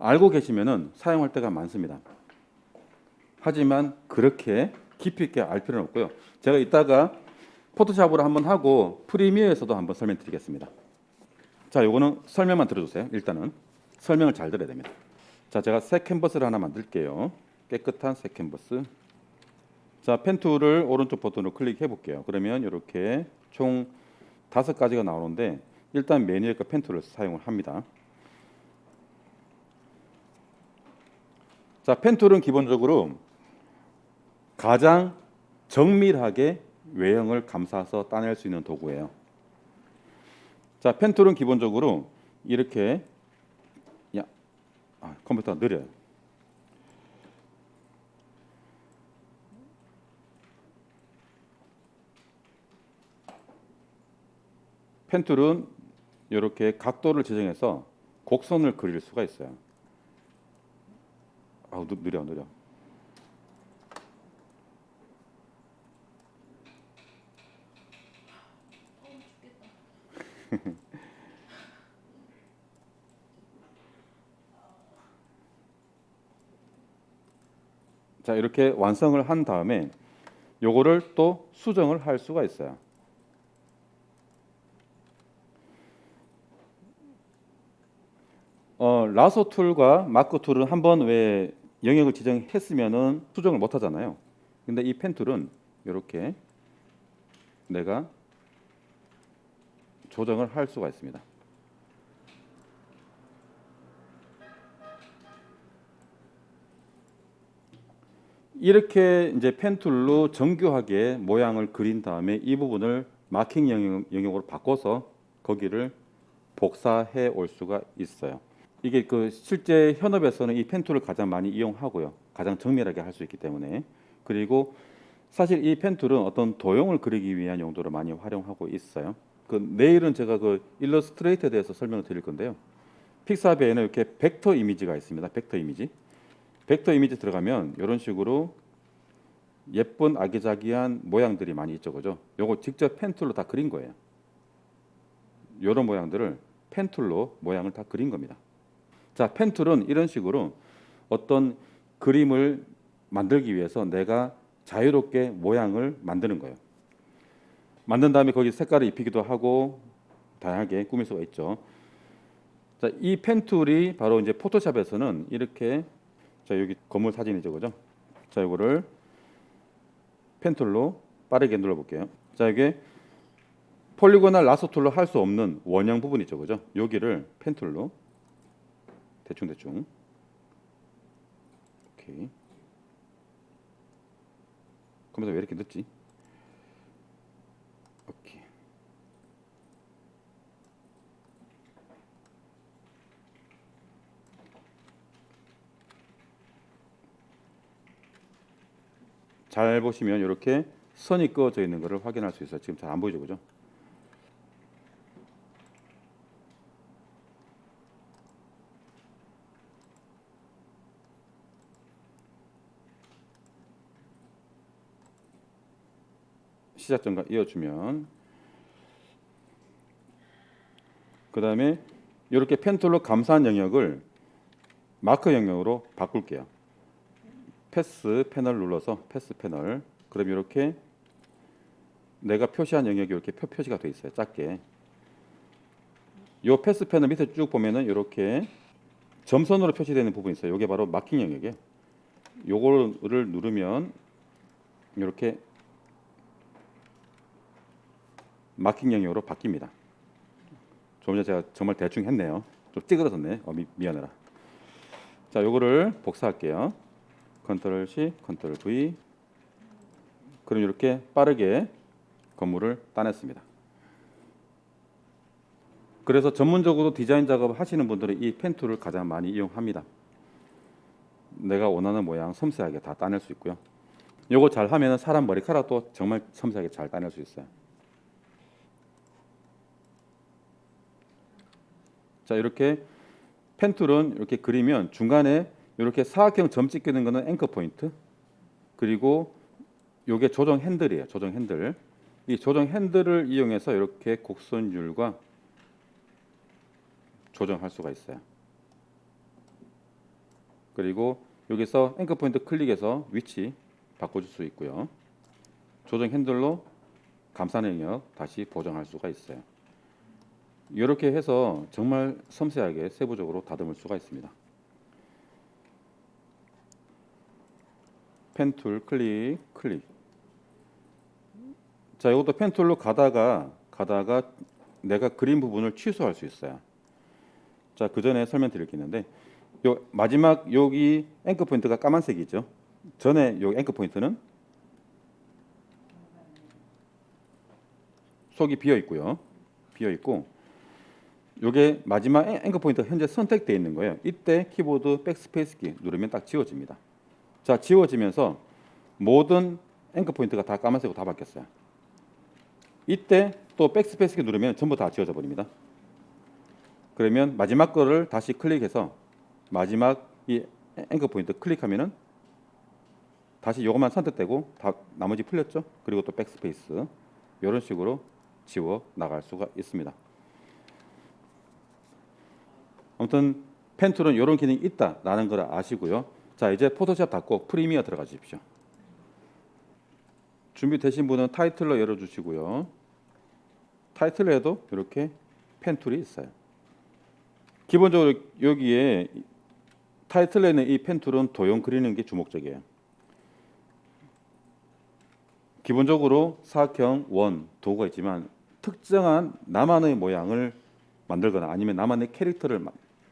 알고 계시면은 사용할 때가 많습니다. 하지만 그렇게 깊이 있게 알 필요는 없고요. 제가 이따가 포토샵으로 한번 하고 프리미어에서도 한번 설명드리겠습니다. 자, 요거는 설명만 들어주세요. 일단은 설명을 잘 들어야 됩니다. 자, 제가 새 캔버스를 하나 만들게요. 깨끗한 새 캔버스. 자, 펜툴을 오른쪽 버튼으로 클릭해 볼게요. 그러면 이렇게 총 5가지가 나오는데 일단 메뉴에서 펜툴을 사용을 합니다. 자, 펜툴은 기본적으로 가장 정밀하게 외형을 감싸서 따낼 수 있는 도구예요. 자, 펜툴은 기본적으로 이렇게 컴퓨터가 느려요. 펜툴은 이렇게 각도를 지정해서 곡선을 그릴 수가 있어요. 느려. 자, 이렇게 완성을 한 다음에 요거를 또 수정을 할 수가 있어요. 라소 툴과 마크 툴은 한번 왜 영역을 지정했으면은 수정을 못 하잖아요. 근데 이 펜 툴은 이렇게 내가 조정을 할 수가 있습니다. 이렇게 이제 펜 툴로 정교하게 모양을 그린 다음에 이 부분을 마킹 영역으로 바꿔서 거기를 복사해 올 수가 있어요. 이게 실제 현업에서는 이 펜 툴을 가장 많이 이용하고요. 가장 정밀하게 할 수 있기 때문에. 그리고 사실 이 펜 툴은 어떤 도형을 그리기 위한 용도로 많이 활용하고 있어요. 내일은 제가 일러스트레이터에 대해서 설명을 드릴 건데요. 픽사베에는 이렇게 벡터 이미지가 있습니다. 벡터 이미지 들어가면 이런 식으로 예쁜 아기자기한 모양들이 많이 있죠, 그죠? 요거 직접 펜툴로 다 그린 거예요. 이런 모양들을 펜툴로 모양을 다 그린 겁니다. 자, 펜툴은 이런 식으로 어떤 그림을 만들기 위해서 내가 자유롭게 모양을 만드는 거예요. 만든 다음에 거기 색깔을 입히기도 하고 다양하게 꾸밀 수가 있죠. 자, 이 펜툴이 바로 이제 포토샵에서는 이렇게, 자, 여기 건물 사진이죠, 그죠? 자, 이거를 펜툴로 빠르게 눌러 볼게요. 자, 이게 폴리곤al 라소 툴로 할 수 없는 원형 부분 있죠, 그죠? 여기를 펜툴로 대충 오케이. 컴퓨터 왜 이렇게 늦지? 오케이. 잘 보시면 이렇게 선이 그어져 있는 것을 확인할 수 있어요. 지금 잘 안 보이죠, 그죠? 시작점과 이어주면, 그 다음에 이렇게 펜툴로 감싸는 영역을 마크 영역으로 바꿀게요. 패스 패널 눌러서 패스 패널. 그럼 이렇게 내가 표시한 영역이 이렇게 표시가 돼 있어요. 작게. 요 패스 패널 밑에 쭉 보면은 이렇게 점선으로 표시되는 부분이 있어요. 이게 바로 마킹 영역이에요. 요거를 누르면 이렇게 마킹 영역으로 바뀝니다. 조금 전에 제가 정말 대충 했네요. 좀 찌그러졌네. 미안해라. 자, 요거를 복사할게요. 컨트롤 C, 컨트롤 V. 그럼 이렇게 빠르게 건물을 따냈습니다. 그래서 전문적으로 디자인 작업을 하시는 분들은 이 펜 툴을 가장 많이 이용합니다. 내가 원하는 모양 섬세하게 다 따낼 수 있고요. 요거 잘 하면 사람 머리카락도 정말 섬세하게 잘 따낼 수 있어요. 자, 이렇게 펜 툴은 이렇게 그리면 중간에 이렇게 사각형 점 찍히는 거는 앵커 포인트. 그리고 요게 조정 핸들이에요. 조정 핸들. 이 조정 핸들을 이용해서 이렇게 곡선율과 조정할 수가 있어요. 그리고 여기서 앵커 포인트 클릭해서 위치 바꿔줄 수 있고요. 조정 핸들로 감싸 영역 다시 보정할 수가 있어요. 이렇게 해서 정말 섬세하게 세부적으로 다듬을 수가 있습니다. 펜 툴 클릭. 자, 이것도 펜 툴로 가다가 내가 그린 부분을 취소할 수 있어요. 자, 그 전에 설명드릴 게 있는데 요 마지막 여기 앵커 포인트가 까만색이죠. 전에 요 앵커 포인트는 속이 비어 있고요. 비어 있고 요게 마지막 앵커 포인트가 현재 선택되어 있는 거예요. 이때 키보드 백스페이스 키 누르면 딱 지워집니다. 자, 지워지면서 모든 앵커 포인트가 다 까만색으로 다 바뀌었어요. 이때 또 백스페이스 키 누르면 전부 다 지워져 버립니다. 그러면 마지막 거를 다시 클릭해서 마지막 이 앵커 포인트 클릭하면은 다시 요것만 선택되고 다 나머지 풀렸죠? 그리고 또 백스페이스 이런 식으로 지워 나갈 수가 있습니다. 아무튼 펜 툴은 이런 기능이 있다라는 걸 아시고요. 자, 이제 포토샵 닫고 프리미어 들어가 주십시오. 준비되신 분은 타이틀러 열어주시고요. 타이틀러에도 이렇게 펜 툴이 있어요. 기본적으로 여기에 타이틀러에는 이 펜 툴은 도형 그리는 게 주목적이에요. 기본적으로 사각형, 원, 도구가 있지만 특정한 나만의 모양을 만들거나 아니면 나만의 캐릭터를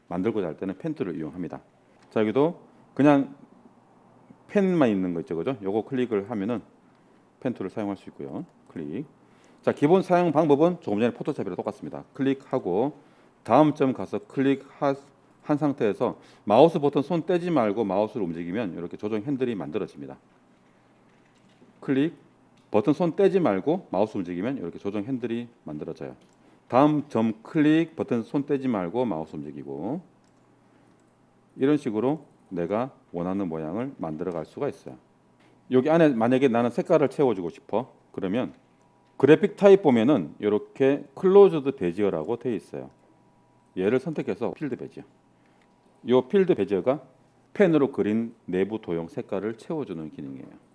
만들고자 할 때는 펜 툴을 이용합니다. 자, 여기도 그냥 펜만 있는 거 있죠, 그죠? 요거 클릭을 하면은 펜 툴을 사용할 수 있고요. 클릭. 자, 기본 사용 방법은 조금 전에 포토샵이랑 똑같습니다. 클릭하고 다음 점 가서 클릭한 상태에서 마우스 버튼 손 떼지 말고 마우스를 움직이면 이렇게 조정 핸들이 만들어집니다. 클릭, 버튼 손 떼지 말고 마우스 움직이면 이렇게 조정 핸들이 만들어져요. 다음 점 클릭, 버튼 손 떼지 말고 마우스 움직이고 이런 식으로 내가 원하는 모양을 만들어 갈 수가 있어요. 여기 안에 만약에 나는 색깔을 채워주고 싶어 그러면 그래픽 타입 보면은 이렇게 클로즈드 베지어라고 되어 있어요. 얘를 선택해서 필드 베지어. 이 필드 베지어가 펜으로 그린 내부 도형 색깔을 채워주는 기능이에요.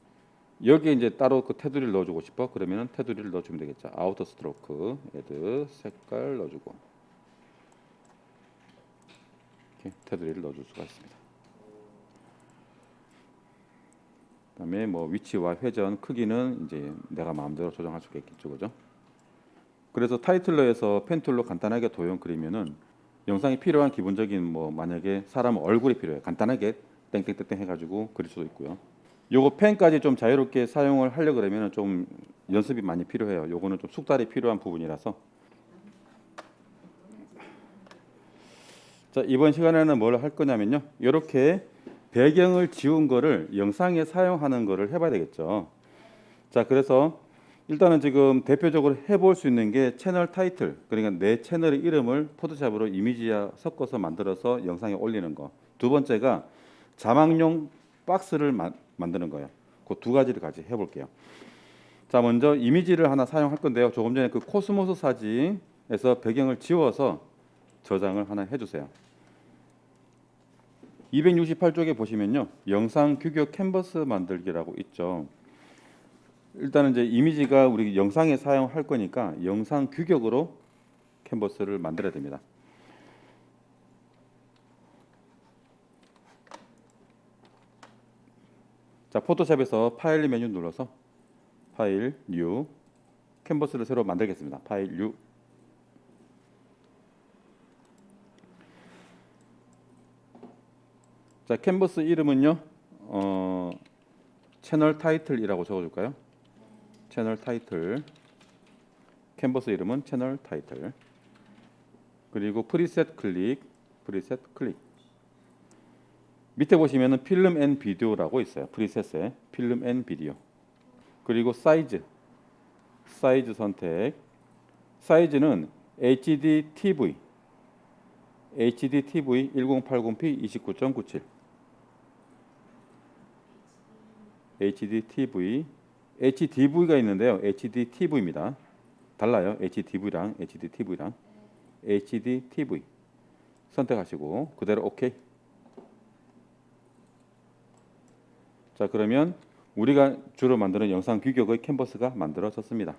여기에 이제 따로 그 테두리를 넣어주고 싶어 그러면은 테두리를 넣어주면 되겠죠. 아우터 스트로크, 애드 색깔 넣어주고 이렇게 테두리를 넣어줄 수가 있습니다. 그다음에 뭐 위치와 회전, 크기는 이제 내가 마음대로 조정할 수가 있겠죠, 그죠? 그래서 타이틀러에서 펜 툴로 간단하게 도형 그리면은 영상이 필요한 기본적인 뭐 만약에 사람 얼굴이 필요해 간단하게 땡땡땡땡 해가지고 그릴 수도 있고요. 요거 펜까지 좀 자유롭게 사용을 하려 그러면은 좀 연습이 많이 필요해요. 요거는 좀 숙달이 필요한 부분이라서. 자, 이번 시간에는 뭘 할 거냐면요. 이렇게 배경을 지운 거를 영상에 사용하는 거를 해봐야 되겠죠. 자, 그래서 일단은 지금 대표적으로 해볼 수 있는 게 채널 타이틀, 그러니까 내 채널의 이름을 포토샵으로 이미지와 섞어서 만들어서 영상에 올리는 거. 두 번째가 자막용 박스를 만드는 거예요. 그 두 가지를 같이 해볼게요. 자, 먼저 이미지를 하나 사용할 건데요. 조금 전에 그 코스모스 사진에서 배경을 지워서 저장을 하나 해주세요. 268쪽에 보시면요, 영상 규격 캔버스 만들기라고 있죠. 일단은 이제 이미지가 우리 영상에 사용할 거니까 영상 규격으로 캔버스를 만들어야 됩니다. 자, 포토샵에서 파일 메뉴 눌러서 파일 뉴 캔버스를 새로 만들겠습니다. 파일 뉴. 자, 캔버스 이름은요. 채널 타이틀이라고 적어줄까요? 채널 타이틀. 캔버스 이름은 채널 타이틀. 그리고 프리셋 클릭. 프리셋 클릭. 밑에 보시면은 필름 앤 비디오라고 있어요. 프리셋에 필름 앤 비디오. 그리고 사이즈. 사이즈 선택. 사이즈는 HD TV. HD TV 1080p 29.97. HD TV. HDV가 있는데요. HD TV입니다. 달라요. HDV랑 HD TV랑. HD TV 선택하시고 그대로 OK. 자, 그러면 우리가 주로 만드는 영상 규격의 캔버스가 만들어졌습니다.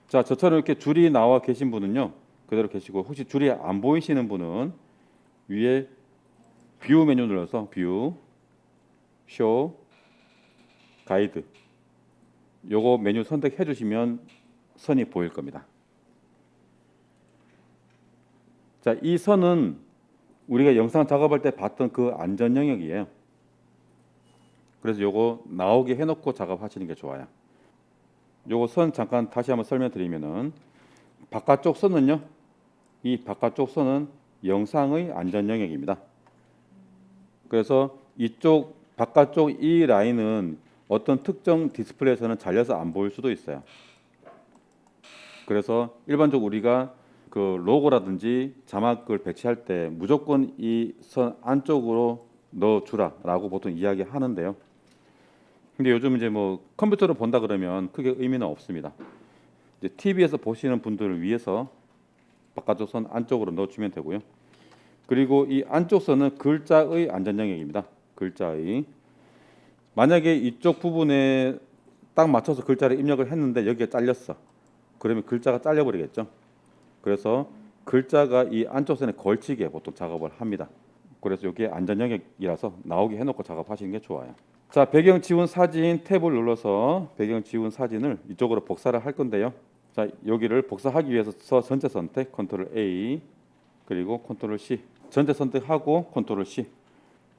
자, 저처럼 이렇게 줄이 나와 계신 분은요, 그대로 계시고, 혹시 줄이 안 보이시는 분은 위에 뷰 메뉴 눌러서 뷰, 쇼, 가이드 요거 메뉴 선택해 주시면 선이 보일 겁니다. 자, 이 선은 우리가 영상 작업할 때 봤던 그 안전 영역이에요. 그래서 요거 나오게 해놓고 작업하시는 게 좋아요. 요거 선 잠깐 다시 한번 설명드리면은 바깥쪽 선은요, 이 바깥쪽 선은 영상의 안전 영역입니다. 그래서 이쪽 바깥쪽 이 라인은 어떤 특정 디스플레이에서는 잘려서 안 보일 수도 있어요. 그래서 일반적으로 우리가 그 로고라든지 자막을 배치할 때 무조건 이 선 안쪽으로 넣어주라라고 보통 이야기하는데요. 근데 요즘 이제 뭐 컴퓨터를 본다 그러면 크게 의미는 없습니다. 이제 TV에서 보시는 분들을 위해서 바깥쪽 선 안쪽으로 넣어주면 되고요. 그리고 이 안쪽 선은 글자의 안전 영역입니다. 글자의. 만약에 이쪽 부분에 딱 맞춰서 글자를 입력을 했는데 여기가 잘렸어. 그러면 글자가 잘려버리겠죠. 그래서 글자가 이 안쪽 선에 걸치게 보통 작업을 합니다. 그래서 이게 안전 영역이라서 나오게 해놓고 작업하시는 게 좋아요. 자, 배경 지운 사진 탭을 눌러서 배경 지운 사진을 이쪽으로 복사를 할 건데요. 자, 여기를 복사하기 위해서 전체 선택, 컨트롤 A, 그리고 컨트롤 C. 전체 선택하고 컨트롤 C.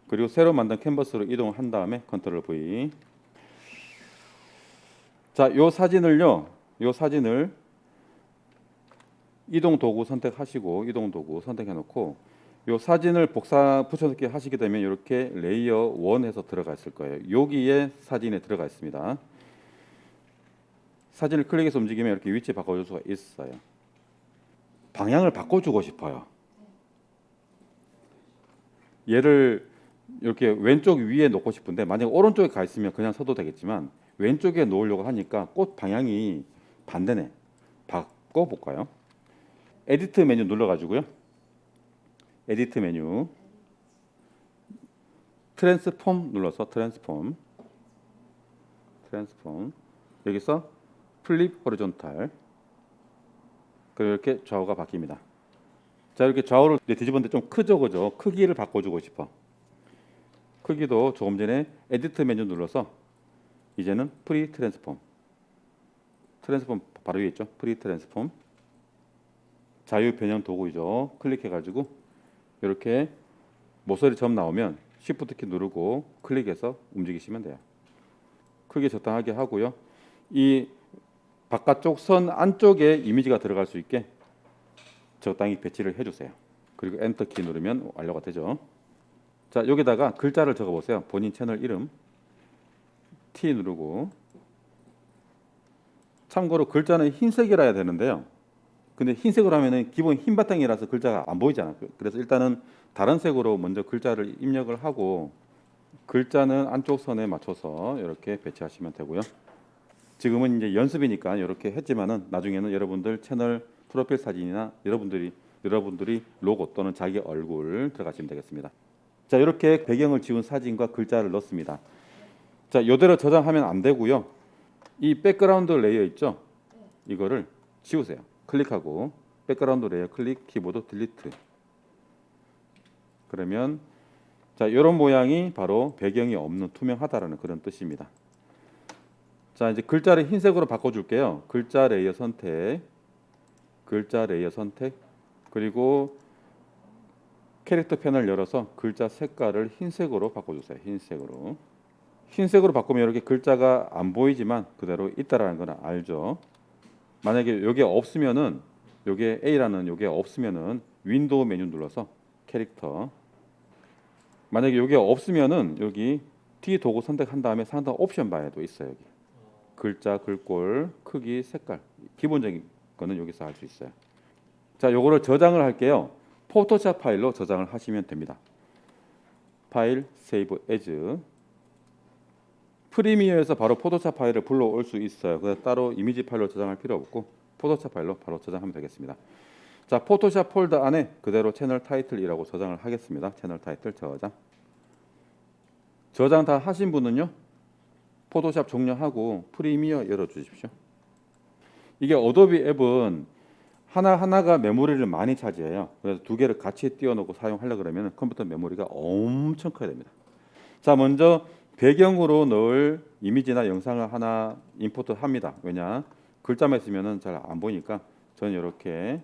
그리고 새로 만든 캔버스로 이동을 한 다음에 컨트롤 V. 자, 요 사진을요. 요 사진을 이동 도구 선택하시고 이동 도구 선택해 놓고 요 사진을 복사 붙여넣기 하시게 되면 이렇게 레이어 1에서 들어가 있을 거예요. 여기에 사진에 들어가 있습니다. 사진을 클릭해서 움직이면 이렇게 위치 바꿔줄 수가 있어요. 방향을 바꿔주고 싶어요. 얘를 이렇게 왼쪽 위에 놓고 싶은데 만약 오른쪽에 가 있으면 그냥 서도 되겠지만 왼쪽에 놓으려고 하니까 꽃 방향이 반대네. 바꿔볼까요? 에디트 메뉴 눌러가지고요. 에디트 메뉴 트랜스폼 눌러서 트랜스폼 여기서 플립 호리존탈 그렇게 좌우가 바뀝니다. 자, 이렇게 좌우를 뒤집었는데 좀 크죠, 그죠? 크기를 바꿔주고 싶어. 크기도 조금 전에 에디트 메뉴 눌러서 이제는 프리 트랜스폼 바로 위에 있죠. 프리 트랜스폼 자유 변형 도구이죠. 클릭해가지고 이렇게 모서리 점 나오면 Shift 키 누르고 클릭해서 움직이시면 돼요. 크게 적당하게 하고요. 이 바깥쪽 선 안쪽에 이미지가 들어갈 수 있게 적당히 배치를 해주세요. 그리고 엔터 키 누르면 완료가 되죠. 자, 여기다가 글자를 적어보세요. 본인 채널 이름 T 누르고. 참고로 글자는 흰색이라 해야 되는데요. 근데 흰색으로 하면은 기본 흰 바탕이라서 글자가 안 보이잖아요. 그래서 일단은 다른 색으로 먼저 글자를 입력을 하고 글자는 안쪽 선에 맞춰서 이렇게 배치하시면 되고요. 지금은 이제 연습이니까 이렇게 했지만은 나중에는 여러분들 채널 프로필 사진이나 여러분들이 로고 또는 자기 얼굴 들어가시면 되겠습니다. 자, 이렇게 배경을 지운 사진과 글자를 넣습니다. 자, 이대로 저장하면 안 되고요. 이 백그라운드 레이어 있죠? 이거를 지우세요. 클릭하고 백그라운드 레이어 클릭, 키보드 딜리트. 그러면 자, 이런 모양이 바로 배경이 없는 투명하다라는 그런 뜻입니다. 자, 이제 글자를 흰색으로 바꿔줄게요. 글자 레이어 선택, 글자 레이어 선택, 그리고 캐릭터 패널 열어서 글자 색깔을 흰색으로 바꿔주세요. 흰색으로. 흰색으로 바꾸면 이렇게 글자가 안 보이지만 그대로 있다라는 건 알죠. 만약에 요게 없으면은 요게 A라는 요게 없으면은 윈도우 메뉴 눌러서 캐릭터. 만약에 요게 없으면은 여기 D 도구 선택한 다음에 상단 옵션 바에도 있어요. 여기. 글자, 글꼴, 크기, 색깔. 기본적인 거는 여기서 할 수 있어요. 자, 요거를 저장을 할게요. 포토샵 파일로 저장을 하시면 됩니다. 파일, 세이브 에즈. 프리미어에서 바로 포토샵 파일을 불러올 수 있어요. 그래서 따로 이미지 파일로 저장할 필요 없고 포토샵 파일로 바로 저장하면 되겠습니다. 자, 포토샵 폴더 안에 그대로 채널 타이틀이라고 저장을 하겠습니다. 채널 타이틀 저장. 저장 다 하신 분은요, 포토샵 종료하고 프리미어 열어주십시오. 이게 어도비 앱은 하나하나가 메모리를 많이 차지해요. 그래서 두 개를 같이 띄워놓고 사용하려고 그러면 컴퓨터 메모리가 엄청 커야 됩니다. 자, 먼저 배경으로 넣을 이미지나 영상을 하나 임포트 합니다. 왜냐? 글자만 있으면 잘 안 보이니까 저는 이렇게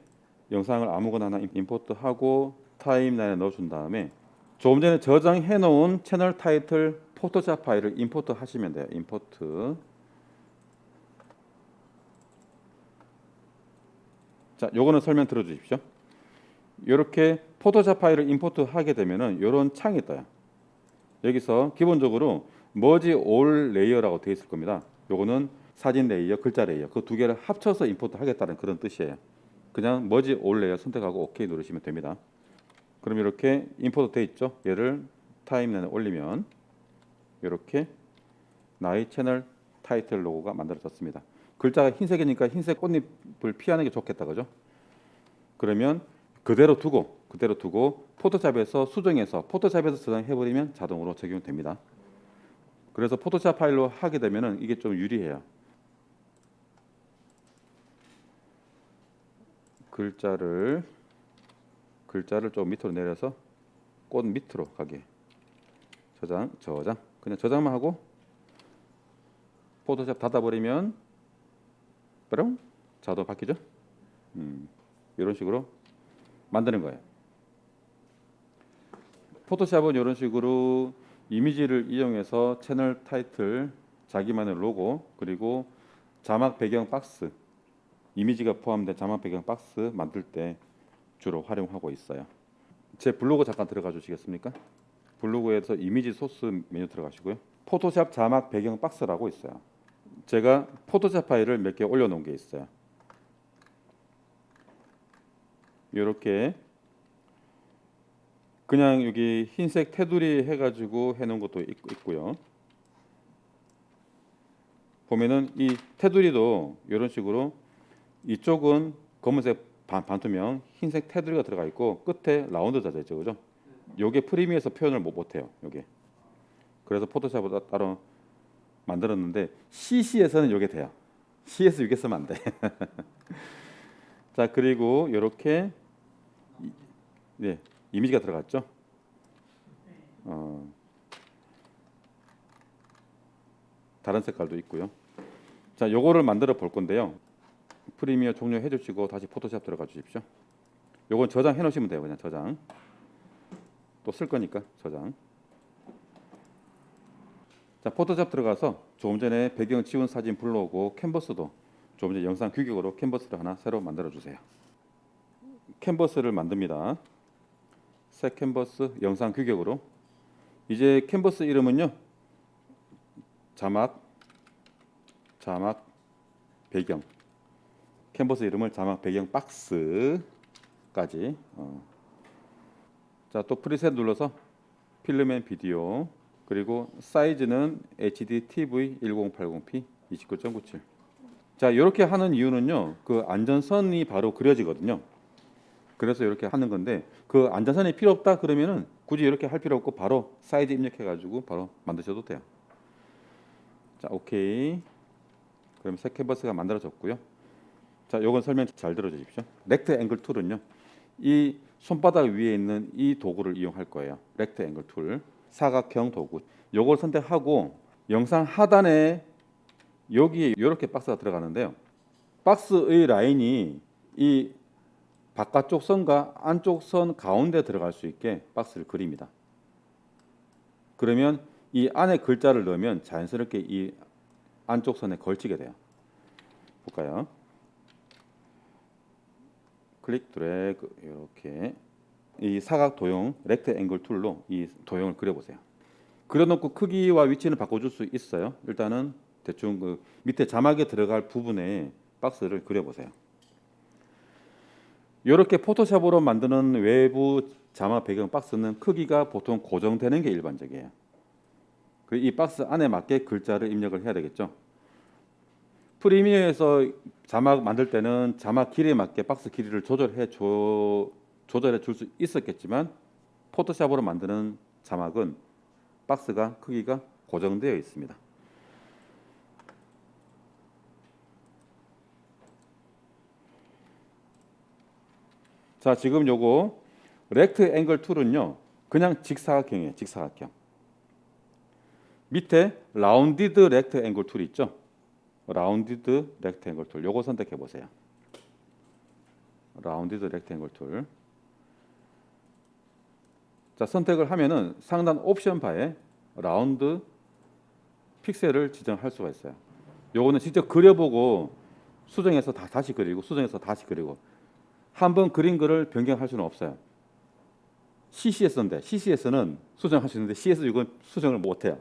영상을 아무거나 하나 임포트하고 타임라인에 넣어준 다음에 조금 전에 저장해 놓은 채널 타이틀 포토샵 파일을 임포트 하시면 돼요. 임포트. 자, 요거는 설명 들어주십시오. 이렇게 포토샵 파일을 임포트 하게 되면은 이런 창이 떠요. 여기서 기본적으로 머지 올 레이어라고 되어 있을 겁니다. 요거는 사진 레이어, 글자 레이어 그 두 개를 합쳐서 임포트 하겠다는 그런 뜻이에요. 그냥 머지 올 레이어 선택하고 OK 누르시면 됩니다. 그럼 이렇게 임포트 돼 있죠. 얘를 타임라인에 올리면 이렇게 나의 채널 타이틀 로고가 만들어졌습니다. 글자가 흰색이니까 흰색 꽃잎을 피하는 게 좋겠다, 그죠? 그러면 그대로 두고 포토샵에서 수정해서 포토샵에서 저장해버리면 자동으로 적용됩니다. 그래서 포토샵 파일로 하게 되면은 이게 좀 유리해요. 글자를 좀 밑으로 내려서 꽃 밑으로 가게 저장 그냥 저장만 하고 포토샵 닫아버리면 뾰롱 자동 바뀌죠. 이런 식으로 만드는 거예요. 포토샵은 이런 식으로 이미지를 이용해서 채널 타이틀, 자기만의 로고, 그리고 자막 배경 박스, 이미지가 포함된 자막 배경 박스 만들 때 주로 활용하고 있어요. 제 블로그 잠깐 들어가 주시겠습니까? 블로그에서 이미지 소스 메뉴 들어가시고요. 포토샵 자막 배경 박스라고 있어요. 제가 포토샵 파일을 몇 개 올려놓은 게 있어요. 이렇게 그냥 여기 흰색 테두리 해가지고 해놓은 것도 있고요. 보면은 이 테두리도 이런 식으로 이쪽은 검은색 반투명, 흰색 테두리가 들어가 있고 끝에 라운드 자재 있죠, 그죠? 요게 프리미어에서 표현을 못해요, 요게. 그래서 포토샵보다 따로 만들었는데 CC에서는 요게 돼요. C에서 이게 쓰면 안 돼. 자, 그리고 이렇게 네, 이미지가 들어갔죠. 다른 색깔도 있고요. 자, 요거를 만들어 볼 건데요. 프리미어 종료해 주시고 다시 포토샵 들어가 주십시오. 요건 저장해 놓으시면 돼요. 그냥 저장. 또 쓸 거니까 저장. 자, 포토샵 들어가서 조금 전에 배경 지운 사진 불러오고 캔버스도 조금 전에 영상 규격으로 캔버스를 하나 새로 만들어 주세요. 캔버스를 만듭니다. 새 캔버스 영상 규격으로. 이제 캔버스 이름은요. 자막 배경. 캔버스 이름을 자막 배경 박스까지. 자, 또 프리셋 눌러서 필름 앤 비디오. 그리고 사이즈는 HD TV 1080p 29.97. 자, 이렇게 하는 이유는요. 그 안전선이 바로 그려지거든요. 그래서 이렇게 하는 건데 그 안전선이 필요 없다 그러면은 굳이 이렇게 할 필요 없고 바로 사이즈 입력해 가지고 바로 만드셔도 돼요. 자, 오케이. 그럼 새 캔버스가 만들어졌고요. 자, 요건 설명 잘 들어주십시오. 렉트 앵글 툴은요. 이 손바닥 위에 있는 이 도구를 이용할 거예요. 렉트앵글 툴, 사각형 도구. 요걸 선택하고 영상 하단에 여기에 이렇게 박스가 들어가는데요. 박스의 라인이 이 바깥쪽 선과 안쪽 선 가운데 들어갈 수 있게 박스를 그립니다. 그러면 이 안에 글자를 넣으면 자연스럽게 이 안쪽 선에 걸치게 돼요. 볼까요? 클릭 드래그 이렇게 이 사각 도형 렉트앵글 툴로 이 도형을 그려보세요. 그려놓고 크기와 위치는 바꿔줄 수 있어요. 일단은 대충 그 밑에 자막에 들어갈 부분에 박스를 그려보세요. 이렇게 포토샵으로 만드는 외부 자막 배경 박스는 크기가 보통 고정되는 게 일반적이에요. 이 박스 안에 맞게 글자를 입력을 해야 되겠죠. 프리미어에서 자막 만들 때는 자막 길이에 맞게 박스 길이를 조절해 줄 수 있었겠지만 포토샵으로 만드는 자막은 박스가 크기가 고정되어 있습니다. 자, 지금 요거 렉트앵글 툴은요, 그냥 직사각형이에요. 직사각형. 밑에 라운디드 렉트앵글 툴 있죠? 라운디드 렉트앵글 툴. 요거 선택해 보세요. 라운디드 렉트앵글 툴. 자, 선택을 하면은 상단 옵션 바에 라운드 픽셀을 지정할 수가 있어요. 요거는 직접 그려보고 수정해서 다시 그리고 수정해서 다시 그리고 한 번 그린 거를 변경할 수는 없어요. CCS인데 CCS는 수정할 수 있는데 CS6은 수정을 못 해요.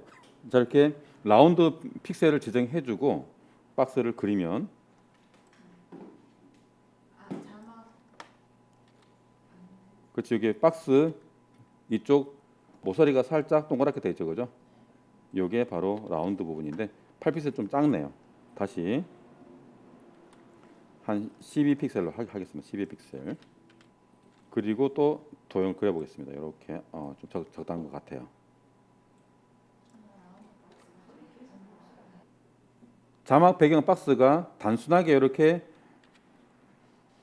자, 이렇게 라운드 픽셀을 지정해 주고 박스를 그리면 그렇지, 여기 박스 이쪽 모서리가 살짝 동그랗게 되어 있죠, 그죠? 이게 바로 라운드 부분인데 8픽셀 좀 작네요. 다시 한 12픽셀로 하겠습니다. 12픽셀. 그리고 또 도형을 그려보겠습니다. 이렇게 좀 적당한 것 같아요. 자막 배경 박스가 단순하게 이렇게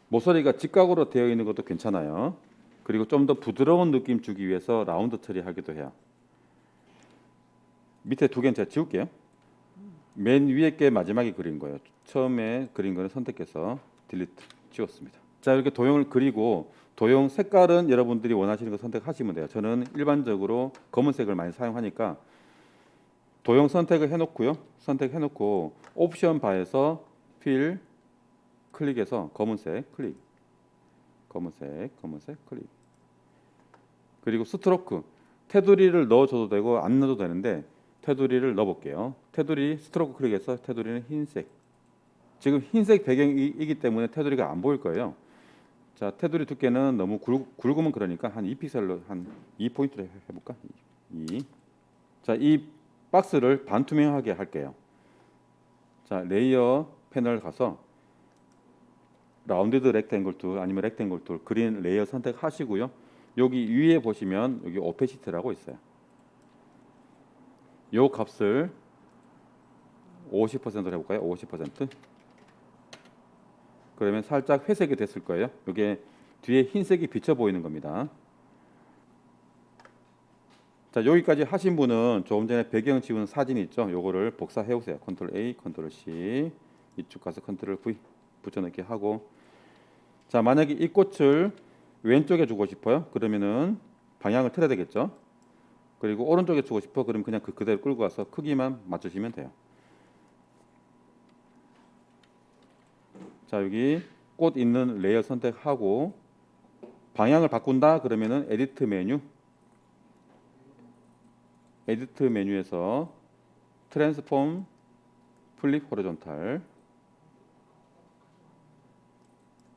모서리가 직각으로 되어 있는 것도 괜찮아요. 그리고 좀 더 부드러운 느낌 주기 위해서 라운드 처리하기도 해요. 밑에 두 개는 제가 지울게요. 맨 위에 게 마지막에 그린 거예요. 처음에 그린 거는 선택해서 딜리트 지웠습니다. 자, 이렇게 도형을 그리고 도형 색깔은 여러분들이 원하시는 거 선택하시면 돼요. 저는 일반적으로 검은색을 많이 사용하니까 도형 선택을 해놓고요. 선택해놓고 옵션 바에서 필 클릭해서 검은색 클릭, 검은색 클릭. 그리고 스트로크 테두리를 넣어줘도 되고 안 넣어도 되는데 테두리를 넣어볼게요. 테두리 스트로크 클릭해서 테두리는 흰색. 지금 흰색 배경이기 때문에 테두리가 안 보일 거예요. 자, 테두리 두께는 너무 굵으면 그러니까 한 2픽셀로 한 2포인트로 해볼까? 2. 자, 이 박스를 반투명하게 할게요. 자, 레이어 패널 가서 라운디드 렉탱글 툴 아니면 렉탱글 툴 그린 레이어 선택하시고요. 여기 위에 보시면 여기 오페시티라고 있어요. 요 값을 50%로 해볼까요? 50%. 그러면 살짝 회색이 됐을 거예요. 이게 뒤에 흰색이 비쳐 보이는 겁니다. 자, 여기까지 하신 분은 조금 전에 배경 지운 사진 있죠? 요거를 복사해 오세요. 컨트롤 A, 컨트롤 C. 이쪽 가서 컨트롤 V 붙여넣기 하고. 자, 만약에 이 꽃을 왼쪽에 주고 싶어요. 그러면은 방향을 틀어야 되겠죠? 그리고 오른쪽에 주고 싶어. 그러면 그냥 그대로 끌고 가서 크기만 맞추시면 돼요. 자, 여기 꽃 있는 레이어 선택하고 방향을 바꾼다 그러면은 에디트 메뉴에서 트랜스폼 플립 호리존탈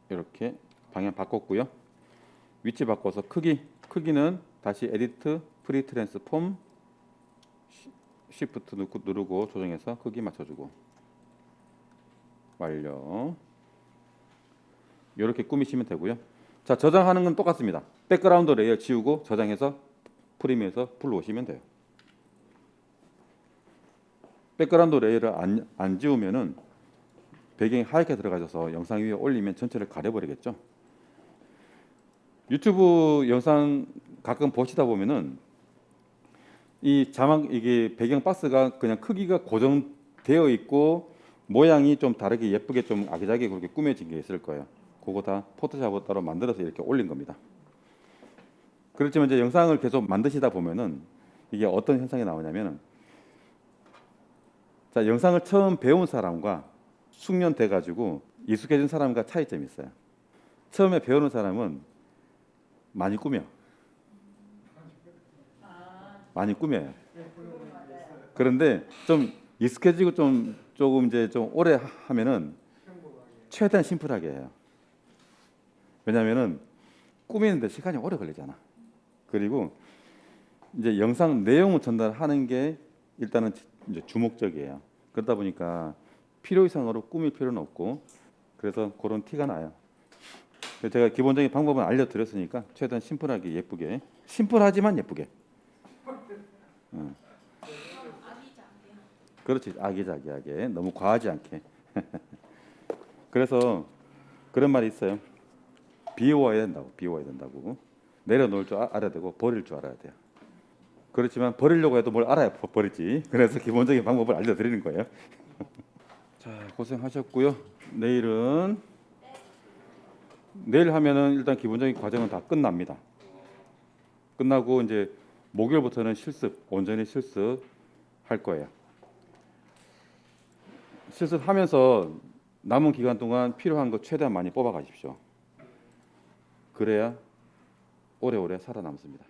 이렇게 방향 바꿨고요. 위치 바꿔서 크기는 다시 에디트 프리 트랜스폼 시프트 누르고 조정해서 크기 맞춰주고 완료. 이렇게 꾸미시면 되고요. 자, 저장하는 건 똑같습니다. 백그라운드 레이어 지우고 저장해서 프리미어에서 불러오시면 돼요. 백그라운드 레이어를 안 지우면은 배경이 하얗게 들어가져서 영상 위에 올리면 전체를 가려버리겠죠. 유튜브 영상 가끔 보시다 보면은 이 자막 이게 배경 박스가 그냥 크기가 고정되어 있고 모양이 좀 다르게 예쁘게 좀 아기자기하게 그렇게 꾸며진 게 있을 거예요. 그거 다 포토샵으로 따로 만들어서 이렇게 올린 겁니다. 그렇지만 이제 영상을 계속 만드시다 보면은 이게 어떤 현상이 나오냐면은 자, 영상을 처음 배운 사람과 숙련돼 가지고 익숙해진 사람과 차이점이 있어요. 처음에 배우는 사람은 많이 꾸며. 많이 꾸며요. 그런데 좀 익숙해지고 좀 조금 이제 좀 오래 하면은 최대한 심플하게 해요. 왜냐면은 꾸미는데 시간이 오래 걸리잖아. 그리고 이제 영상 내용을 전달하는 게 일단은 이제 주목적이에요. 그러다 보니까 필요 이상으로 꾸밀 필요는 없고 그래서 그런 티가 나요. 그래서 제가 기본적인 방법은 알려드렸으니까 최대한 심플하게 예쁘게 심플하지만 예쁘게. 그렇지 아기자기하게 너무 과하지 않게. 그래서 그런 말이 있어요. 비워야 된다고 비워야 된다고 내려놓을 줄 알아야 되고 버릴 줄 알아야 돼요. 그렇지만 버리려고 해도 뭘 알아야 버리지. 그래서 기본적인 방법을 알려드리는 거예요. 자 고생하셨고요. 내일 하면은 일단 기본적인 과정은 다 끝납니다. 끝나고 이제 목요일부터는 실습 온전히 실습할 거예요. 실습하면서 남은 기간 동안 필요한 거 최대한 많이 뽑아 가십시오. 그래야 오래오래 살아남습니다.